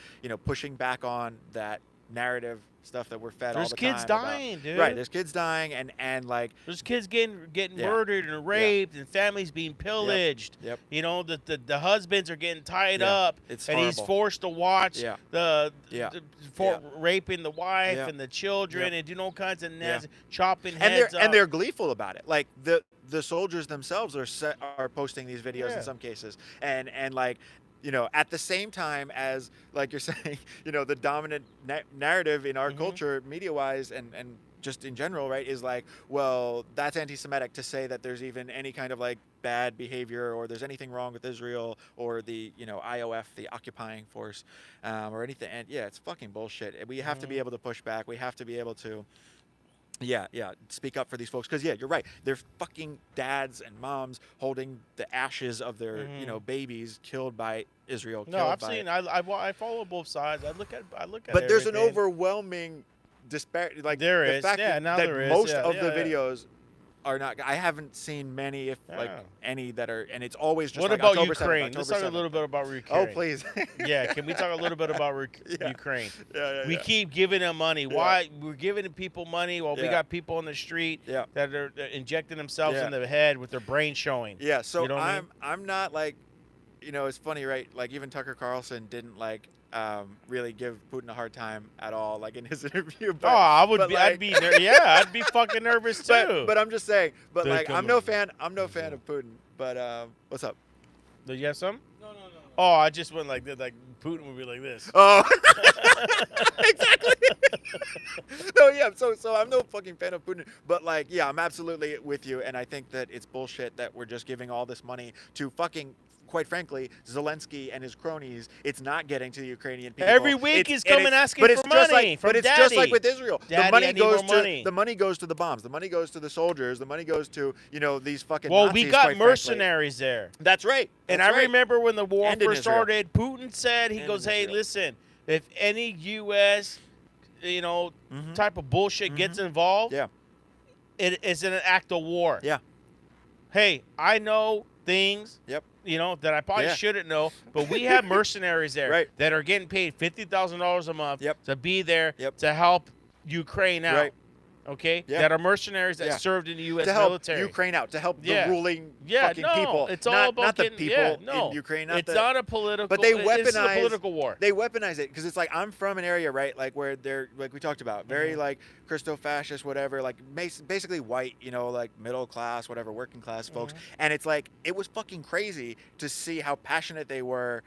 pushing back on that narrative stuff that we're fed all There's the kids time dying, about, dude. right, there's kids dying, and like There's kids getting Yeah. murdered and raped, and families being pillaged. Yep. You know, the husbands are getting tied Yeah. up, It's and he's horrible. forced to watch Yeah. the for Yeah. raping the wife Yeah. and the children, Yep. and doing all kinds of Yeah. nasty, chopping and heads up. they're gleeful about it. Like the soldiers themselves are posting these videos Yeah. in some cases, and like, you know, at the same time as, like you're saying, you know, the dominant narrative in our Mhm. culture, media wise, and just in general, right, is like, well, that's anti-Semitic to say that there's even any kind of like bad behavior, or there's anything wrong with Israel, or the, you know, IOF, the occupying force, or anything. And yeah, it's fucking bullshit. We have to be Mhm. able to push back. We have to be able to speak up for these folks, because you're right, they're fucking dads and moms holding the ashes of their you know, babies killed by Israel. No, killed I've by, seen. I follow both sides. I look at. but there's an everything. overwhelming disparity. Like There the is. fact Yeah, that, now that there is. most Yeah, of the yeah. videos are not. I haven't seen many, if like Yeah. any, that are, and it's always just What like about October 7th, Ukraine? October Let's talk a 7th. little bit about Oh, Ukraine. please. Yeah, can we talk a little bit about Yeah. Ukraine? Yeah. We keep giving them money. Why we're giving people money while we Yeah. got people on the street Yeah. that are injecting themselves Yeah. in the head with their brain showing? Yeah, so You know what I mean? I'm not like, you know, it's funny, right? Like even Tucker Carlson didn't like really give Putin a hard time at all, like in his interview. But, Oh, I would but be. like, I'd be. Yeah, I'd be fucking nervous too. but I'm just saying. But They're like I'm coming. no fan. I'm no fan of Putin. But what's up? Do you have some? No. Oh, I just went like this. Like Putin would be like this. Oh, exactly. No, yeah. So I'm no fucking fan of Putin, but like, yeah, I'm absolutely with you, and I think that it's bullshit that we're just giving all this money to fucking, quite frankly, Zelensky and his cronies. It's not getting to the Ukrainian people. Every week he's coming asking but it's for just money like, from but it's just like Daddy. with Israel. Daddy, the money I need goes more to money. the money goes to the bombs. The money goes to the soldiers. The money goes to, you know, these fucking. Well, Nazis, we got quite frankly. mercenaries there. That's right. And That's I right. remember when the war And in first Israel. started, Putin said, he And goes, in hey, Israel. listen, if any U.S., you know, Mhm. type of bullshit gets involved, Yeah. it is an act of war. Yeah. Hey, I know things, Yep. you know, that I probably Yeah. shouldn't know, but we have mercenaries there Right. that are getting paid $50,000 a month Yep. to be there Yep. to help Ukraine out. Right. Okay? Yeah. That are mercenaries that Yeah. served in the U.S. To help military. Ukraine out, to help Yeah. the ruling Yeah, fucking no, people. it's all not, about not the getting- people yeah, no, in Ukraine. Not it's the, not a political. but they This is a weaponize- political war. They weaponize it because it's like, I'm from an area, right, like where they're, like we talked about, very like Christo-fascist, whatever, like basically white, you know, like middle class, whatever, working class folks. And it's like, it was fucking crazy to see how passionate they were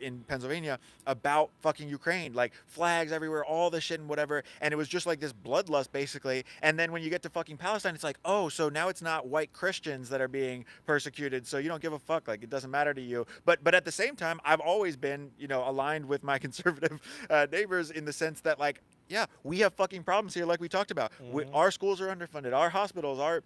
in Pennsylvania about fucking Ukraine, like flags everywhere, all this shit and whatever. And it was just like this bloodlust basically. And then when you get to fucking Palestine, it's like, oh, so now it's not white Christians that are being persecuted, so you don't give a fuck, like it doesn't matter to you. But at the same time, I've always been, you know, aligned with my conservative neighbors in the sense that, like, yeah, we have fucking problems here, like we talked about. Our schools are underfunded, our hospitals, our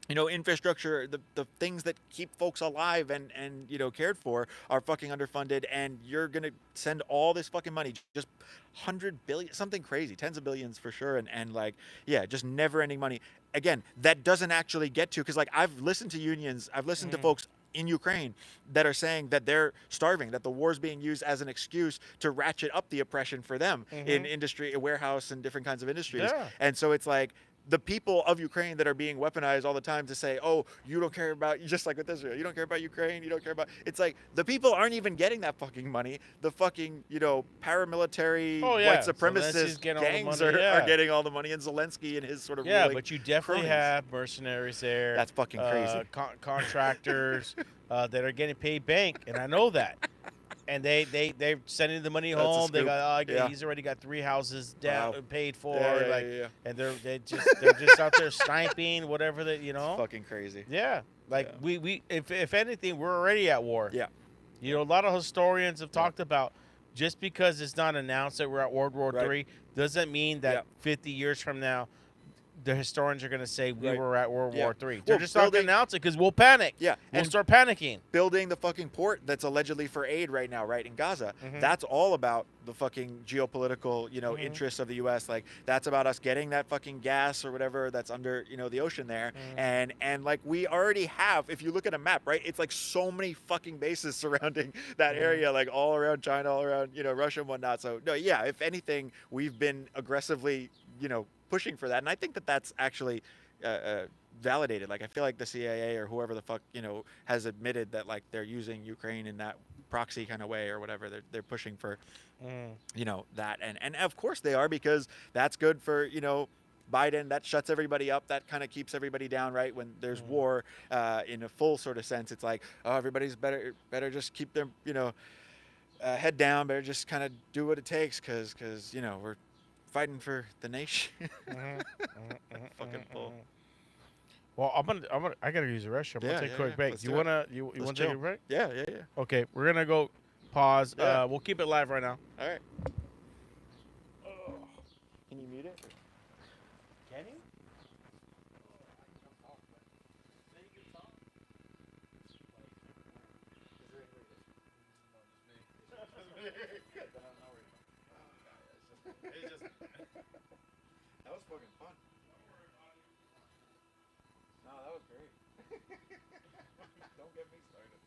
you know, infrastructure, the things that keep folks alive and you know, cared for are fucking underfunded, and you're gonna send all this fucking money, just 100 billion, something crazy, tens of billions for sure, and like, yeah, just never ending money. Again, that doesn't actually get to, because like, I've listened to unions, I've listened to folks in Ukraine that are saying that they're starving, that the war's being used as an excuse to ratchet up the oppression for them in industry, warehouse, and different kinds of industries. Yeah. And so it's like, the people of Ukraine that are being weaponized all the time to say, oh, you don't care about, just like with Israel, you don't care about Ukraine, you don't care about, it's like, the people aren't even getting that fucking money. The fucking, you know, paramilitary white supremacist getting all the gangs money, are getting all the money, and Zelensky and his sort of ruling but you definitely cronies. have mercenaries there. That's fucking crazy. Contractors that are getting paid bank, and I know that. And they're sending the money That's a home. They scoop. got Yeah. he's already got 3 houses down Wow. paid for. Yeah, like, yeah. and they're just out there sniping whatever that, you know. Fucking crazy. Yeah, like we if anything, we're already at war. Yeah. You know, a lot of historians have talked about, just because it's not announced that we're at World War Right. III doesn't mean that Yeah. 50 years from now the historians are going to say we Right. were at World Yeah. War III. They're Well, just not going to building- announce it because we'll panic. Yeah, We'll and start panicking. building the fucking port that's allegedly for aid right now, right in Gaza. Mhm. That's all about the fucking geopolitical, Mhm. interests of the U.S. Like that's about us getting that fucking gas or whatever that's under, the ocean there. And like we already have, if you look at a map, right, it's like so many fucking bases surrounding that area, like all around China, all around, Russia and whatnot. So no, yeah, if anything, we've been aggressively, pushing for that, and I think that that's actually validated. Like I feel like the CIA or whoever the fuck has admitted that like they're using Ukraine in that proxy kind of way or whatever. They're pushing for that, and of course they are, because that's good for Biden. That shuts everybody up. That kind of keeps everybody down, right? When there's war, in a full sort of sense, it's like, oh, everybody's better just keep their head down. Better just kind of do what it takes, because we're fighting for the nation. Fucking bull. Well, I gotta use the restroom. I'm Yeah, gonna take a yeah, quick yeah. break. Let's You do it. wanna you Let's wanna take a chill. break? Yeah. Okay, we're gonna go pause. Yeah. We'll keep it live right now. All right. Can you mute it? Can you? That was fucking fun. No, that was great. Don't get me started.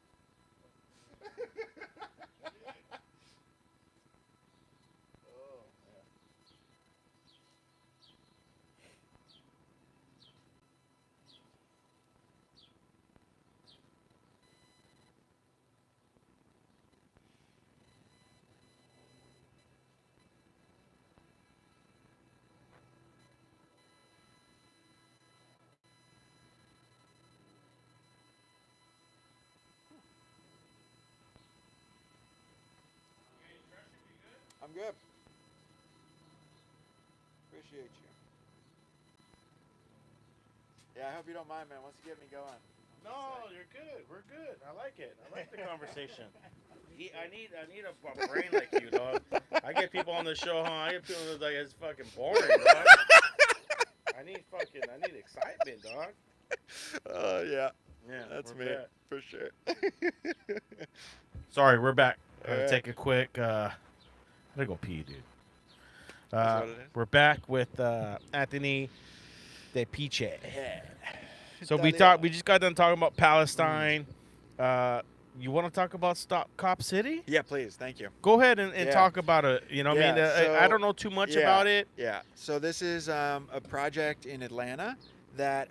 Oh, yeah. I'm good. Appreciate you. Yeah, I hope you don't mind, man. Once you get me going. No, you're good. We're good. I like it. I like the conversation. I need a brain like you, dog. I get people on the show, huh? I get people that's like it's fucking boring, dog. I need excitement, dog. Yeah. Yeah, That's we're me. back. For sure. Sorry, we're back. Alright. Take a quick. I gotta go pee, dude. That's what it is. We're back with Anthony DePice. Yeah. So we just got done talking about Palestine. You want to talk about Stop Cop City? Yeah, please. Thank you. Go ahead and Yeah. talk about it. You know what I mean? Yeah, I so- don't know too much about it. Yeah. So this is a project in Atlanta that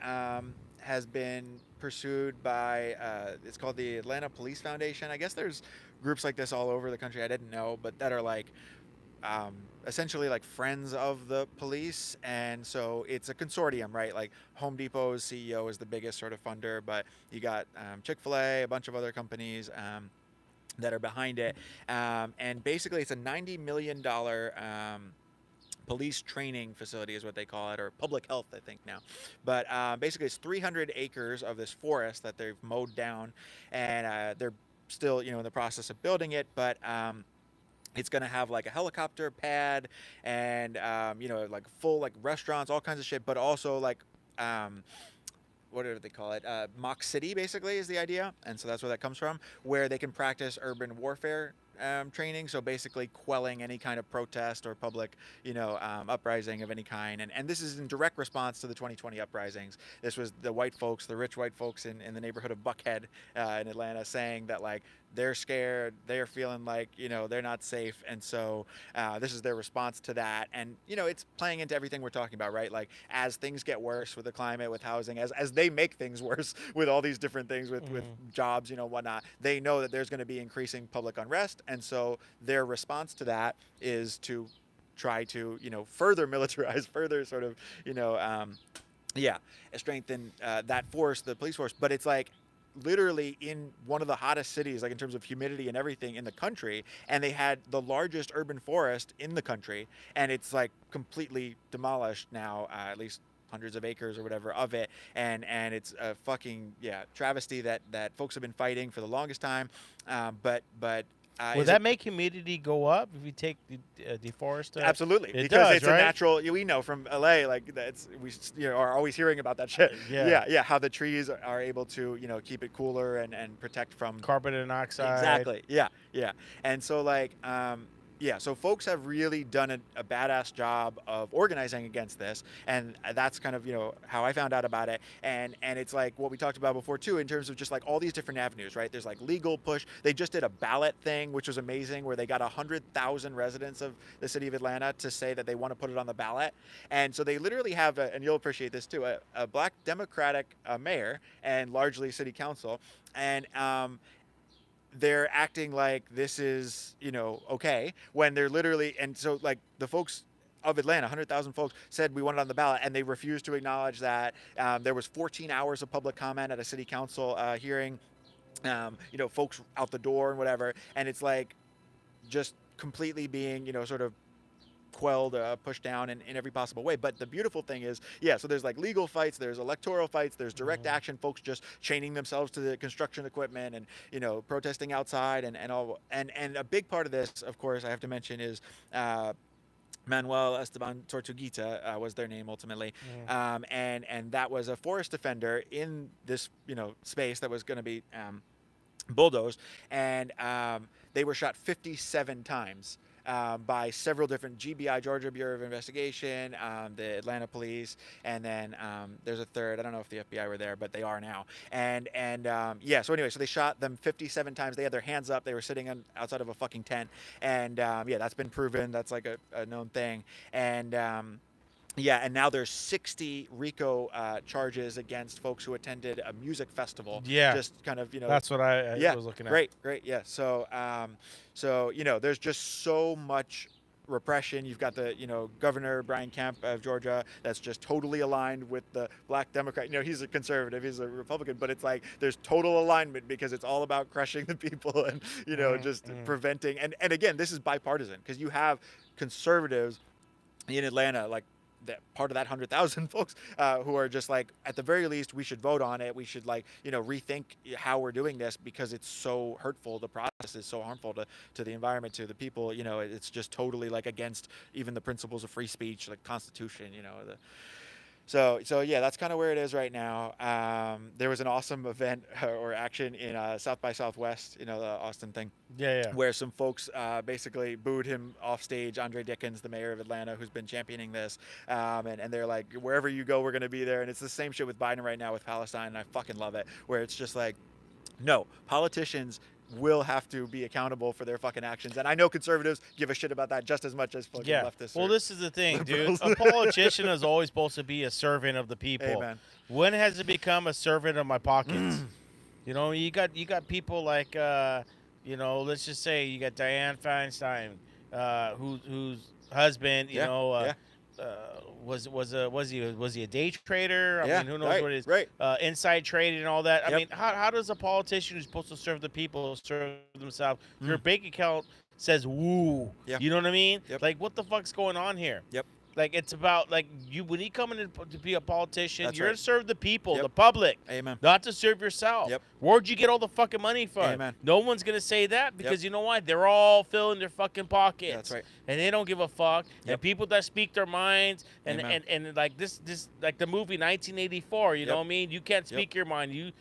has been pursued by, it's called the Atlanta Police Foundation. I guess there's groups like this all over the country. I didn't know, but that are like essentially like friends of the police. And so it's a consortium, right? Like Home Depot's CEO is the biggest sort of funder, but you got Chick-fil-A, a bunch of other companies that are behind it. And basically it's a $90 million police training facility is what they call it, or public health, I think now. But basically it's 300 acres of this forest that they've mowed down, and they're still, in the process of building it, but it's going to have like a helicopter pad and, like full like restaurants, all kinds of shit, but also like, what do they call it? Mock City, basically, is the idea. And so that's where that comes from, where they can practice urban warfare training. So basically quelling any kind of protest or public, uprising of any kind. And this is in direct response to the 2020 uprisings. This was the white folks, the rich white folks in the neighborhood of Buckhead in Atlanta, saying that like they're scared, they're feeling like, they're not safe. And so this is their response to that. And, it's playing into everything we're talking about, right? Like as things get worse with the climate, with housing, as they make things worse with all these different things, with jobs, whatnot, they know that there's going to be increasing public unrest. And so their response to that is to try to, further militarize, further sort of, strengthen that force, the police force. But it's like literally in one of the hottest cities, like in terms of humidity and everything in the country, and they had the largest urban forest in the country, and it's like completely demolished now, at least hundreds of acres or whatever of it, and it's a fucking travesty that folks have been fighting for the longest time, but Would that make humidity go up if you take deforest? Absolutely, It because does, it's right? a natural. We know from LA, like that's we are always hearing about that shit. Yeah. How the trees are able to keep it cooler and protect from Carbon dioxide. exactly. Yeah. And so like so folks have really done a badass job of organizing against this, and that's kind of how I found out about it. And it's like what we talked about before too, in terms of just like all these different avenues, right? There's like legal push. They just did a ballot thing, which was amazing, where they got 100,000 residents of the city of Atlanta to say that they want to put it on the ballot. And so they literally have, and you'll appreciate this too, a black Democratic mayor and largely city council, and they're acting like this is okay, when they're literally, and so like the folks of Atlanta, 100,000 folks said we want it on the ballot, and they refused to acknowledge that there was 14 hours of public comment at a city council hearing, folks out the door and whatever, and it's like just completely being sort of quelled, pushed down in every possible way. But the beautiful thing is, so there's like legal fights, there's electoral fights, there's direct action, folks just chaining themselves to the construction equipment and protesting outside and all. And a big part of this, of course, I have to mention is Manuel Esteban Tortuguita was their name ultimately, and that was a forest defender in this space that was going to be bulldozed, and they were shot 57 times by several different GBI, Georgia Bureau of Investigation, the Atlanta Police, and then there's a third. I don't know if the FBI were there, but they are now. And so anyway, so they shot them 57 times. They had their hands up. They were sitting outside of a fucking tent, and that's been proven. That's like a known thing. And and now there's 60 RICO charges against folks who attended a music festival. Yeah, just kind of That's what I was looking at. Great. Yeah. So there's just so much repression. You've got the Governor Brian Kemp of Georgia that's just totally aligned with the black Democrat. He's a conservative, he's a Republican, but it's like there's total alignment because it's all about crushing the people and just preventing. And again, this is bipartisan because you have conservatives in Atlanta, like that part of that 100,000 folks who are just like, at the very least, we should vote on it. We should rethink how we're doing this because it's so hurtful. The process is so harmful to the environment, to the people. It's just totally like against even the principles of free speech, like Constitution. So that's kind of where it is right now. There was an awesome event or action in South by Southwest, the Austin thing. Yeah. Where some folks basically booed him off stage, Andre Dickens, the mayor of Atlanta, who's been championing this. And they're like, wherever you go, we're going to be there. And it's the same shit with Biden right now with Palestine. And I fucking love it. Where it's just like, no, politicians will have to be accountable for their fucking actions. And I know conservatives give a shit about that just as much as fucking leftists. Well, this is the thing, dude. A politician is always supposed to be a servant of the people. Amen. When has it become a servant of my pockets? You got people like let's just say you got Dianne Feinstein, whose husband, was he a day trader? I mean, who knows what it is? Right. Inside trading and all that. I mean, how does a politician who's supposed to serve the people serve themselves? Your bank account says woo. Yep. You know what I mean? Yep. Like, what the fuck's going on here? Yep. Like, it's about, like, when you come in to be a politician, That's you're right. to serve the people, Yep. the public. Amen. Not to serve yourself. Yep. Where'd you get all the fucking money from? Amen. No one's going to say that because you know what? They're all filling their fucking pockets. That's right. And they don't give a fuck. Yep. And people that speak their minds and Amen. and like this like the movie 1984, you know what I mean? You can't speak your mind. You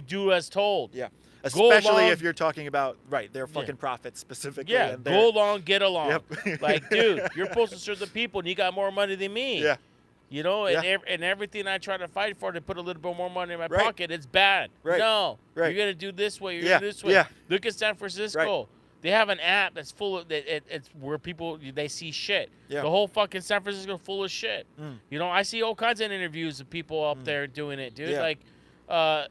do as told. Yeah. Go Especially along- if you're talking about their fucking profits specifically. Yeah, and go along, get along. Yep. Like, dude, you're supposed to serve the people and you got more money than me. Yeah. And everything I try to fight for to put a little bit more money in my Right. pocket, it's bad. Right. No, Right. you're gonna do this way. You're Yeah. gonna do this way. Yeah. Look at San Francisco. Right. They have an app that's full of it's where people they see shit. Yeah. The whole fucking San Francisco full of shit. Mm. I see all kinds of interviews of people up there doing it, dude. Yeah.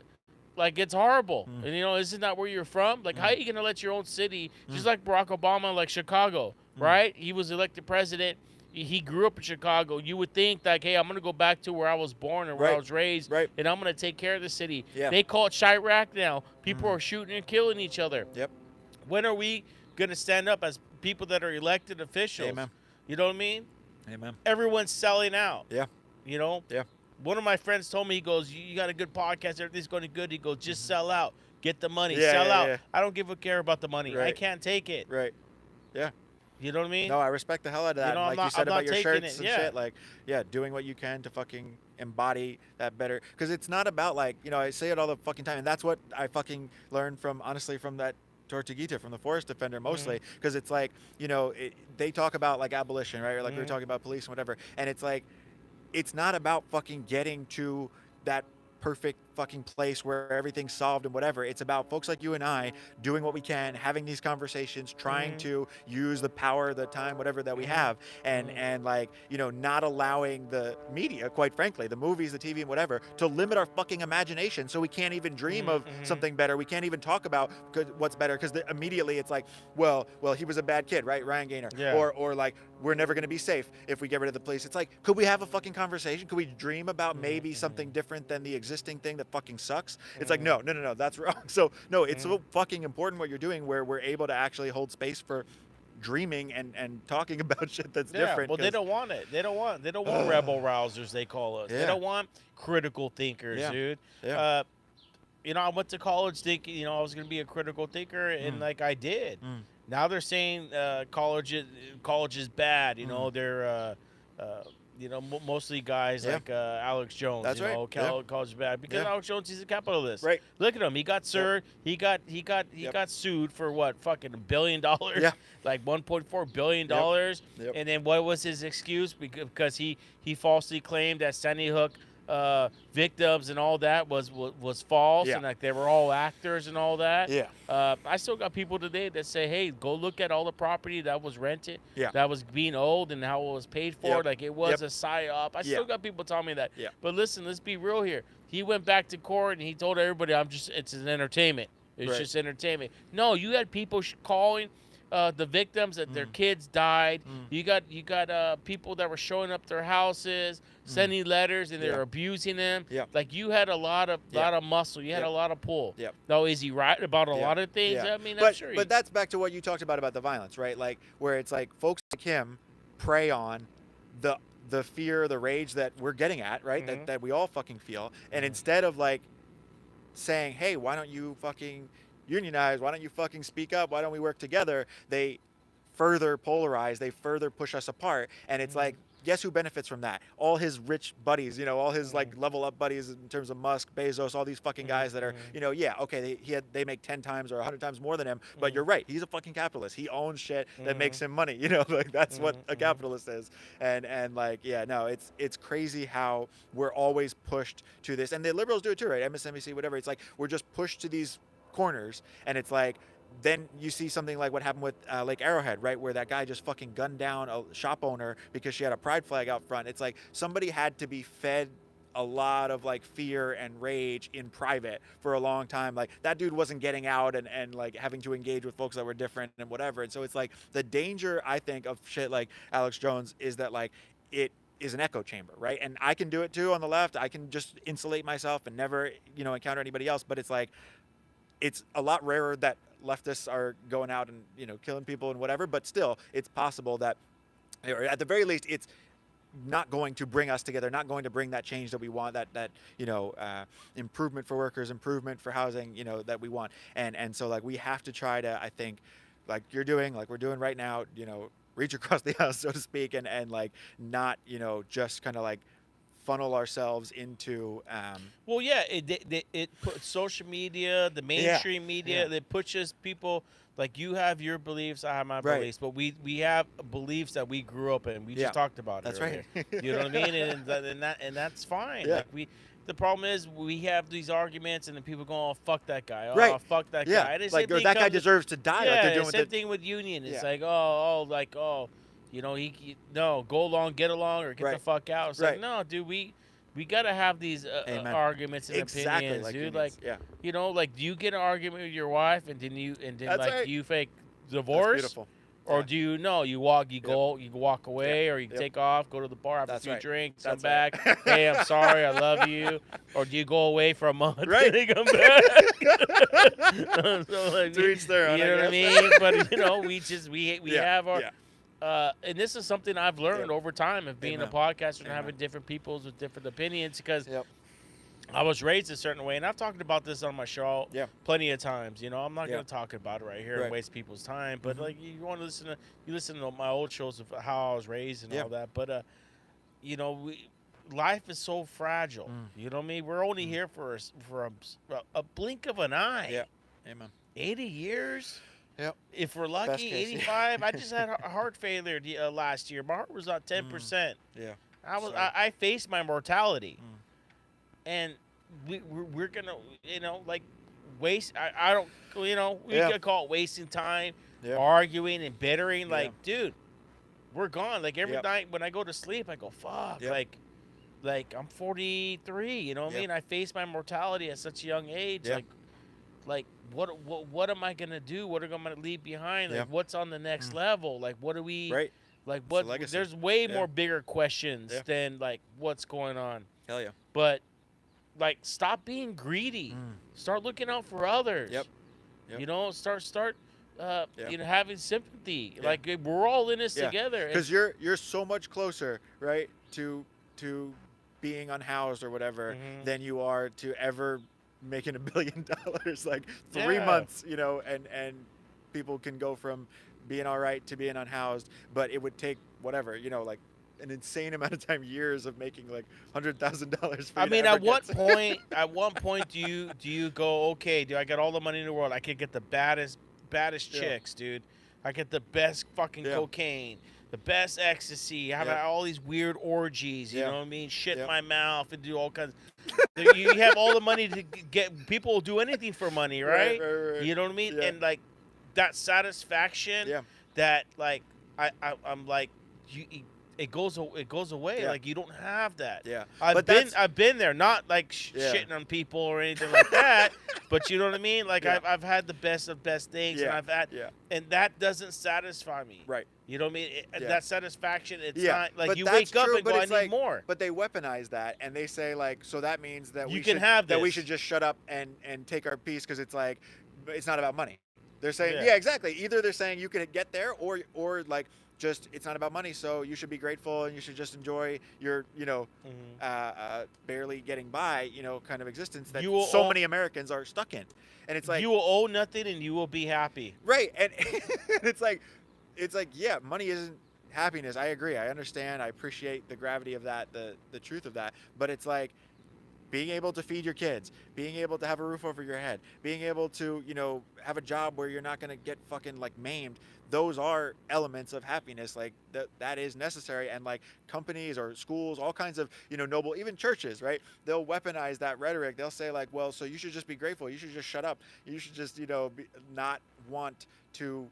Like it's horrible. And isn't that where you're from? Like, how are you gonna let your own city, just like Barack Obama, like Chicago, right? He was elected president. He grew up in Chicago. You would think like, hey, I'm gonna go back to where I was born and where I Right. was raised, Right. and I'm gonna take care of the city. Yeah. They call it Chirac now. People are shooting and killing each other. Yep. When are we gonna stand up as people that are elected officials? Amen. You know what I mean? Amen. Everyone's selling out. Yeah. Yeah. One of my friends told me, he goes, you got a good podcast, everything's going good. He goes, just sell out. get the money, Yeah, sell yeah, out. yeah. I don't give a care about the money. I Right. can't take it. Right. Yeah. You know what I mean? No, I respect the hell out of that. You know, And I'm like you not- said I'm about not your taking shirts it, and yeah. shit, like, yeah, doing what you can to fucking embody that better. Because it's not about like, I say it all the fucking time, and that's what I fucking learned from, honestly, from that Tortuguita, from the Forest Defender mostly. Because it's like, they talk about like abolition, right? Or like we were talking about police and whatever. And it's like, it's not about fucking getting to that perfect fucking place where everything's solved and whatever. It's about folks like you and I doing what we can, having these conversations, trying to use the power, the time, whatever that we have, and like, not allowing the media, quite frankly, the movies, the TV and whatever, to limit our fucking imagination so we can't even dream of something better. We can't even talk about what's better because immediately it's like, well, he was a bad kid, right? Ryan Gaynor. Yeah. Or like, we're never going to be safe if we get rid of the police. It's like, could we have a fucking conversation? Could we dream about maybe something different than the existing thing that fucking sucks? It's like, no, that's wrong. So no, it's so fucking important what you're doing, where we're able to actually hold space for dreaming and talking about shit that's different. Well, they don't want it. They don't want rebel rousers, they call us. They Yeah. don't want critical thinkers, Yeah. dude. Yeah. I went to college thinking, I was going to be a critical thinker, and like I did. Now they're saying college is bad. They're mostly guys Yeah. like Alex Jones. That's right. College is bad because Yeah. Alex Jones, he's a capitalist. Right. Look at him. He got sued. He got sued for what? Fucking $1 billion. Yeah. Like $1.4 billion. Dollars. Yep. And then what was his excuse? Because he falsely claimed that Sandy Hook victims and all that was false, Yeah. and like they were all actors and all that. Yeah. I still got people today that say, hey, go look at all the property that was rented, Yeah. that was being owed, and how it was paid for. Yep. Like it was Yep. a psyop. I still Yeah. got people telling me that. Yeah. But listen, let's be real here. He went back to court and he told everybody, it's an entertainment. It's Right. just entertainment. No, you had people calling the victims that their kids died. You got people that were showing up their houses, sending letters, and they were abusing them. Yeah. Like you had a lot of muscle. You had Yeah. a lot of pull. Yeah. Now, is he right about a Yeah. lot of things? Yeah. I mean, but, I'm sure. But that's back to what you talked about the violence, right? Like where it's like folks like him prey on the fear, the rage that we're getting at, right? That we all fucking feel. And instead of like saying, hey, why don't you fucking unionize? Why don't you fucking speak up? Why don't we work together? They further polarize. They further push us apart. And it's like, guess who benefits from that? All his rich buddies, all his like level up buddies in terms of Musk, Bezos, all these fucking guys that are, okay, they make 10 times or 100 times more than him, but you're right, he's a fucking capitalist. He owns shit that makes him money, like that's what a capitalist is. And like, yeah, no, it's crazy how we're always pushed to this, and the liberals do it too, right? MSNBC, whatever. It's like we're just pushed to these corners, and it's like, then you see something like what happened with Lake Arrowhead, right, where that guy just fucking gunned down a shop owner because she had a pride flag out front. It's like somebody had to be fed a lot of like fear and rage in private for a long time. Like that dude wasn't getting out and like having to engage with folks that were different and whatever. And so it's like the danger, I think, of shit like Alex Jones is that like it is an echo chamber, right? And I can do it too on the left. I can just insulate myself and never, encounter anybody else. But it's like, it's a lot rarer that leftists are going out and killing people and whatever, but still it's possible that, or at the very least, it's not going to bring us together, not going to bring that change that we want, that improvement for workers, improvement for housing, that we want. And so like we have to try to, I think, like you're doing, like we're doing right now, reach across the house, so to speak, and like not, just kind of like funnel ourselves into well, yeah, it puts social media, the mainstream media, that pushes people. Like you have your beliefs, I have my beliefs, but we have beliefs that we grew up in. We just talked about it. That's earlier. right. You know what I mean? And that's fine. Yeah. Like the problem is we have these arguments, and then people go, "Oh, fuck that guy! Oh, Right. fuck that Yeah, guy!" And the like same or thing that guy comes- deserves to die. Yeah, like they're doing same with thing with union. It's Yeah. like, no, go along, get along, or get the Right. fuck out. It's Right. like, no, dude, we gotta have these Amen. arguments and exactly opinions, like dude. unions. Like, yeah, like, do you get an argument with your wife, and then That's like right. you fake That's divorce, beautiful. or Yeah. do you you walk away, or you Yep. take off, go to the bar, have That's a few right. drinks, That's come right. back. Hey, I'm sorry, I love you, or do you go away for a month, Right. and then come back? So, like, To each their own, you I know what I guess. mean? But we Yeah, have our. yeah. And this is something I've learned Yep. over time of being Amen. a podcaster and Amen. having different peoples with different opinions, because Yep. I was raised a certain way, and I've talked about this on my show Yeah. plenty of times. You know, I'm not Yeah. going to talk about it right here Right. and waste people's time. But Mhm. like, you listen to my old shows of how I was raised and Yeah. all that. But you know, life is so fragile. Mm. You know what I mean? We're only here for a blink of an eye. Yeah. Amen. 80 years. Yep. If we're Best lucky, case. 85. I just had a heart failure last year. My heart was at 10%. Yeah. I Sorry. I faced my mortality, Mm. and we're gonna like waste. I don't we Yeah. could call it wasting time, Yeah. arguing and bittering. Yeah. Like, dude, we're gone. Like every Yep. night when I go to sleep, I go fuck. Yep. Like I'm 43. You know what I Yep. mean? I faced my mortality at such a young age. Yep. Like what am I gonna do? What am I gonna leave behind? Like Yeah. what's on the next Mm. level? Like what do we Right. like It's a what? legacy. There's way Yeah. more bigger questions Yeah. than like what's going on. Hell yeah. But like stop being greedy. Mm. Start looking out for others. Yep. Yep. You know, start Yeah. having sympathy. Yeah. Like we're all in this Yeah. together. Because you're so much closer, right, to being unhoused or whatever Mhm. than you are to ever making $1 billion. Like 3 Yeah. months, and people can go from being all right to being unhoused, but it would take whatever, like an insane amount of time, years of making like $100,000. I mean, at what point do you go, okay, do I got all the money in the world? I could get the baddest Yeah. chicks, dude. I get the best fucking Yeah. cocaine, the best ecstasy. I have Yeah. all these weird orgies, you Yeah. know what I mean? Shit Yeah. in my mouth and do all kinds. You have all the money to get. People will do anything for money, right? Right. You know what I mean? Yeah. And like that satisfaction, Yeah. that like I'm like it goes away. Yeah. Like you don't have that. Yeah. I've But been that's- I've been there, not like Yeah. shitting on people or anything like that, but you know what I mean. Like Yeah. I've had the best of best things, and Yeah. I've had, Yeah. and that doesn't satisfy me. Right. You know what I mean? Yeah. That satisfaction, it's Yeah, not like but you that's wake up true, and but go, I it's need like- more. But they weaponize that, and they say like, so that means that You we can should have that we this. should just shut up and take our piece because it's like, it's not about money. They're saying, Yeah. yeah, exactly. Either they're saying you can get there, or like just it's not about money, so you should be grateful and you should just enjoy your Mhm. barely getting by kind of existence that You will so own- many Americans are stuck in, and it's like You will owe nothing and you will be happy. right, and it's like yeah, money isn't happiness. I agree. I understand. I appreciate the gravity of that, the truth of that. But it's like being able to feed your kids, being able to have a roof over your head, being able to have a job where you're not going to get fucking like maimed. Those are elements of happiness. Like that is necessary. And like companies or schools, all kinds of noble, even churches, right? They'll weaponize that rhetoric. They'll say like, well, so you should just be grateful. You should just shut up. You should just not want to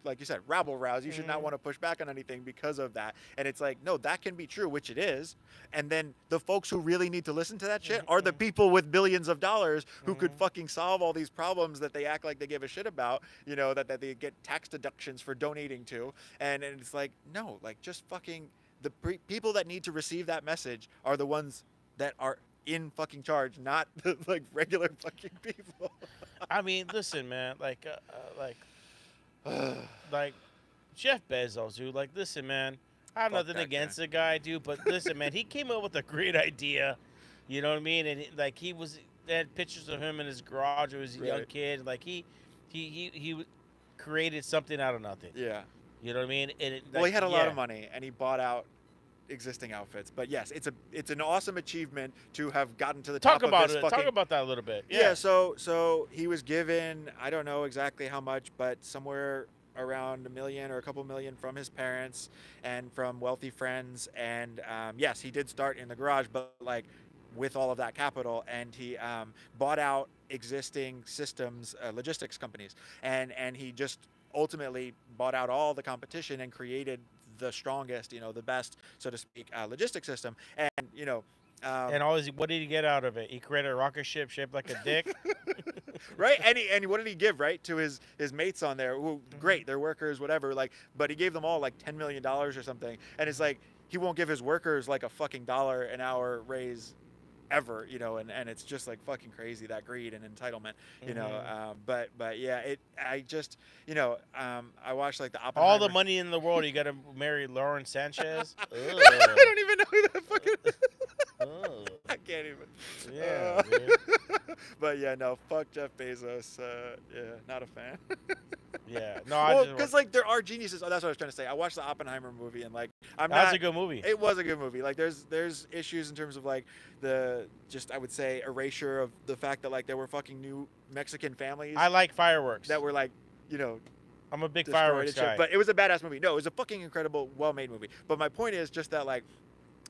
like you said, rabble rouse. You should not Mhm. want to push back on anything because of that. And it's like, no, that can be true, which it is. And then the folks who really need to listen to that shit are the people with billions of dollars who could Mhm. fucking solve all these problems that they act like they give a shit about, that they get tax deductions for donating to. And it's like, no, like just fucking the people that need to receive that message are the ones that are in fucking charge, not the like regular fucking people. I mean, listen, man. Like Jeff Bezos, dude. Like, listen, man. I have Fuck nothing that against guy. the guy, dude. But listen, man. He came up with a great idea. You know what I mean? And they had pictures of him in his garage. It was a young Right. kid. Like he created something out of nothing. Yeah. You know what I mean? And Well, he had a lot yeah. of money and he bought out existing outfits. But yes, it's an awesome achievement to have gotten to the Talk top about of this it. fucking. Talk about that a little bit. Yeah. So he was given, I don't know exactly how much, but somewhere around $1 million or a couple million from his parents and from wealthy friends. And yes, he did start in the garage, but like with all of that capital, and he bought out existing systems, logistics companies, and he just ultimately bought out all the competition and created the strongest, the best, so to speak, logistics system. And And what did he get out of it? He created a rocket ship shaped like a dick. right, and what did he give right to his mates on there? Who great, they're workers, whatever. Like, but he gave them all like $10 million or something, and it's like he won't give his workers like a fucking $1 an hour raise ever, and it's just like fucking crazy, that greed and entitlement, but yeah, I just I watched like the Oppenheimer. All the money in the world, you got to marry Lauren Sanchez. I don't even know who that fucking Ugh. I can't even. Yeah, dude. But yeah, no, fuck Jeff Bezos. Yeah, not a fan. Yeah. No, I Well, just because like there are geniuses. Oh, that's what I was trying to say. I watched the Oppenheimer movie and like I'm that was not. a good movie. It was a good movie. Like there's issues in terms of like the just I would say erasure of the fact that like there were fucking new Mexican families I like fireworks. that were like you know I'm a big destroyed fireworks and shit. guy. But it was a badass movie. No, it was a fucking incredible, well-made movie. But my point is just that like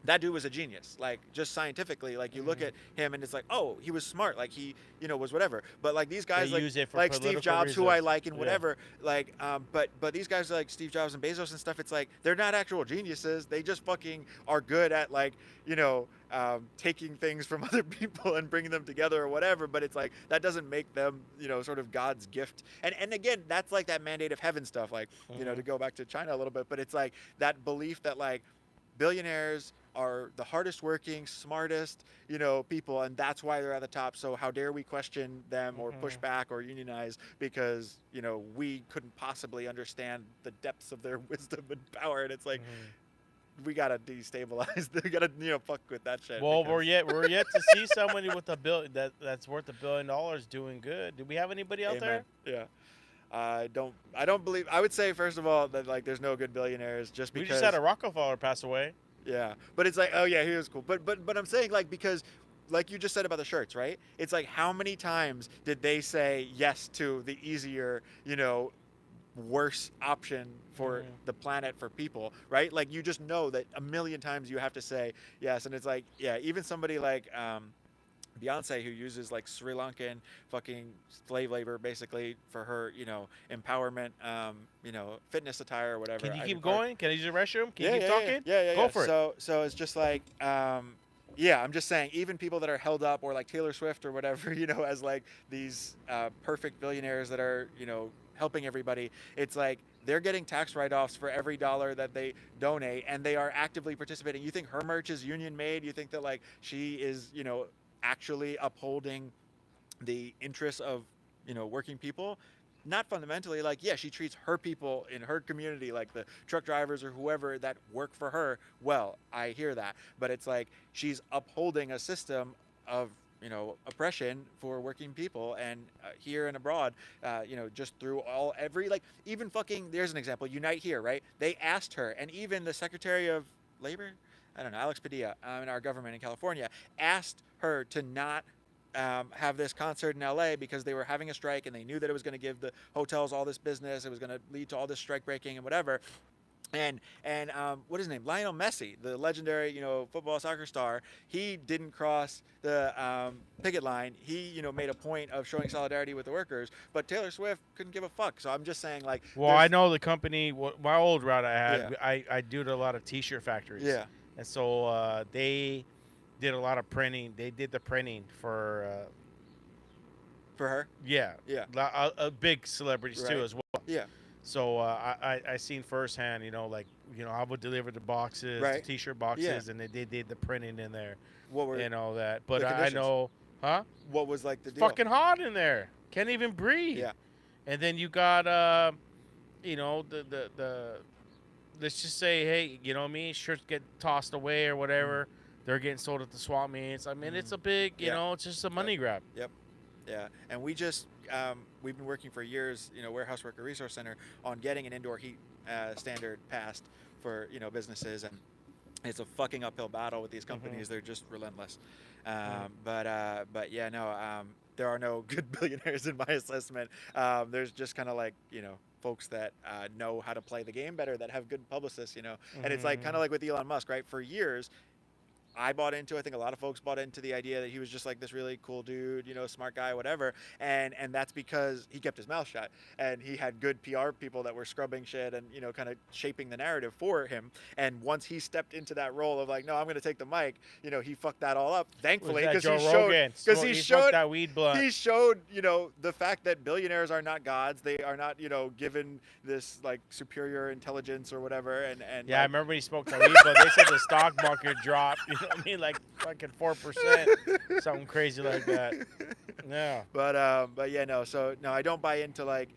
that dude was a genius. Like just scientifically, like you look at him and it's like, oh, he was smart. Like he, was whatever. But like these guys, They like use it for like Steve political Jobs, who I reasons. like and Yeah. whatever. Like, but these guys like Steve Jobs and Bezos and stuff. It's like they're not actual geniuses. They just fucking are good at like taking things from other people and bringing them together or whatever. But it's like that doesn't make them sort of God's gift. And again, that's like that mandate of heaven stuff. Like to go back to China a little bit. But it's like that belief that like billionaires are the hardest working, smartest, people, and that's why they're at the top. So how dare we question them or push back or unionize because, we couldn't possibly understand the depths of their wisdom and power. And it's like, we gotta destabilize. We gotta, fuck with that shit. Well, because- we're yet to see somebody with that's worth $1 billion doing good. Do we have anybody out Amen. there? Yeah. I don't believe. I would say first of all that like there's no good billionaires just We because. just had a Rockefeller pass away. Yeah, but it's like, oh yeah, he was cool. But I'm saying like because, like you just said about the shirts, right? It's like how many times did they say yes to the easier, worse option for the planet for people, right? Like you just know that a million times you have to say yes, and it's like yeah, even somebody like Beyonce who uses like Sri Lankan fucking slave labor basically for her, empowerment, fitness attire or whatever. Can you keep Ivy Park. going? Can I use the restroom? Can Yeah, you keep talking? Yeah. Go for it. So it's just like, yeah, I'm just saying, even people that are held up, or like Taylor Swift or whatever, as like these perfect billionaires that are, helping everybody. It's like they're getting tax write-offs for every dollar that they donate, and they are actively participating. You think her merch is union made? You think that like she is, actually upholding the interests of, working people? Not fundamentally. Like, yeah, she treats her people in her community, like the truck drivers or whoever that work for her, well. I hear that, but it's like she's upholding a system of oppression for working people, and here and abroad, just through even fucking, there's an example, Unite Here, right? They asked her, and even the Secretary of Labor, I don't know, Alex Padilla, in our government in California, asked her to not have this concert in LA because they were having a strike and they knew that it was going to give the hotels all this business. It was going to lead to all this strike breaking and whatever. And what is his name? Lionel Messi, the legendary, football soccer star. He didn't cross the picket line. He, made a point of showing solidarity with the workers. But Taylor Swift couldn't give a fuck. So I'm just saying, like. Well, I know the company. My old route I had. Yeah. I do a lot of T-shirt factories. Yeah. And so they did a lot of printing. They did the printing for. For her. Yeah. Yeah. Big celebrities Right. too as well. Yeah. So I seen firsthand, I would deliver the boxes, Right. the T-shirt boxes, Yeah. and they did the printing in there What were and all that. But the I conditions? know, huh? What was like the deal? Fucking hot in there. Can't even breathe. Yeah. And then you got, the let's just say, hey, you know what I mean? Shirts get tossed away or whatever. They're getting sold at the swap meets. I mean, it's a big, Yeah. it's just a money grab. Yep. Yeah, and we just we've been working for years, Warehouse Worker Resource Center, on getting an indoor heat standard passed for businesses, and it's a fucking uphill battle with these companies. They're just relentless. But yeah, no, there are no good billionaires in my assessment. There's just kind of like folks that know how to play the game better, that have good publicists, and it's like kind of like with Elon Musk, right? For years, I bought into, I think a lot of folks bought into the idea that he was just like this really cool dude, smart guy, whatever. And that's because he kept his mouth shut, and he had good PR people that were scrubbing shit and, kind of shaping the narrative for him. And once he stepped into that role of like, no, I'm going to take the mic, he fucked that all up, thankfully, Was because that he Joe showed, Rogan? because He he smoked showed, that weed blunt. he showed, the fact that billionaires are not gods. They are not, given this like superior intelligence or whatever. And Yeah, I like, remember when he smoked that weed, but they said the stock market dropped. You know what I mean? Like fucking 4%, something crazy like that. Yeah. But yeah, no. So no, I don't buy into like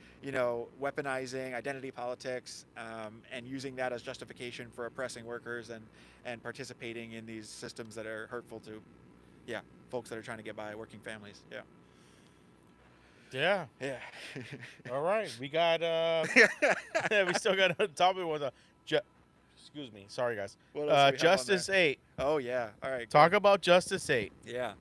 weaponizing identity politics and using that as justification for oppressing workers and participating in these systems that are hurtful to yeah, folks that are trying to get by, working families. Yeah. Yeah. Yeah. All right. We got we still got a topic with excuse me. Sorry guys. What else do we have on Justice there? 8. Oh yeah. All right. Talk good. about Justice 8. Yeah.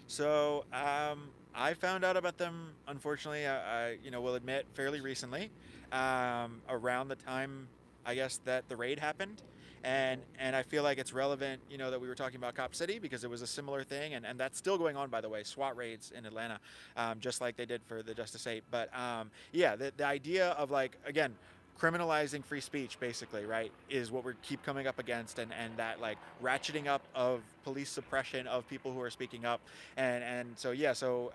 So I found out about them. Unfortunately, I will admit fairly recently, around the time I guess that the raid happened, and I feel like it's relevant. That we were talking about Cop City because it was a similar thing, and that's still going on, by the way. SWAT raids in Atlanta, just like they did for the Justice 8. But yeah, the idea of like again criminalizing free speech basically, right, is what we keep coming up against, and that like ratcheting up of police suppression of people who are speaking up, and so yeah, so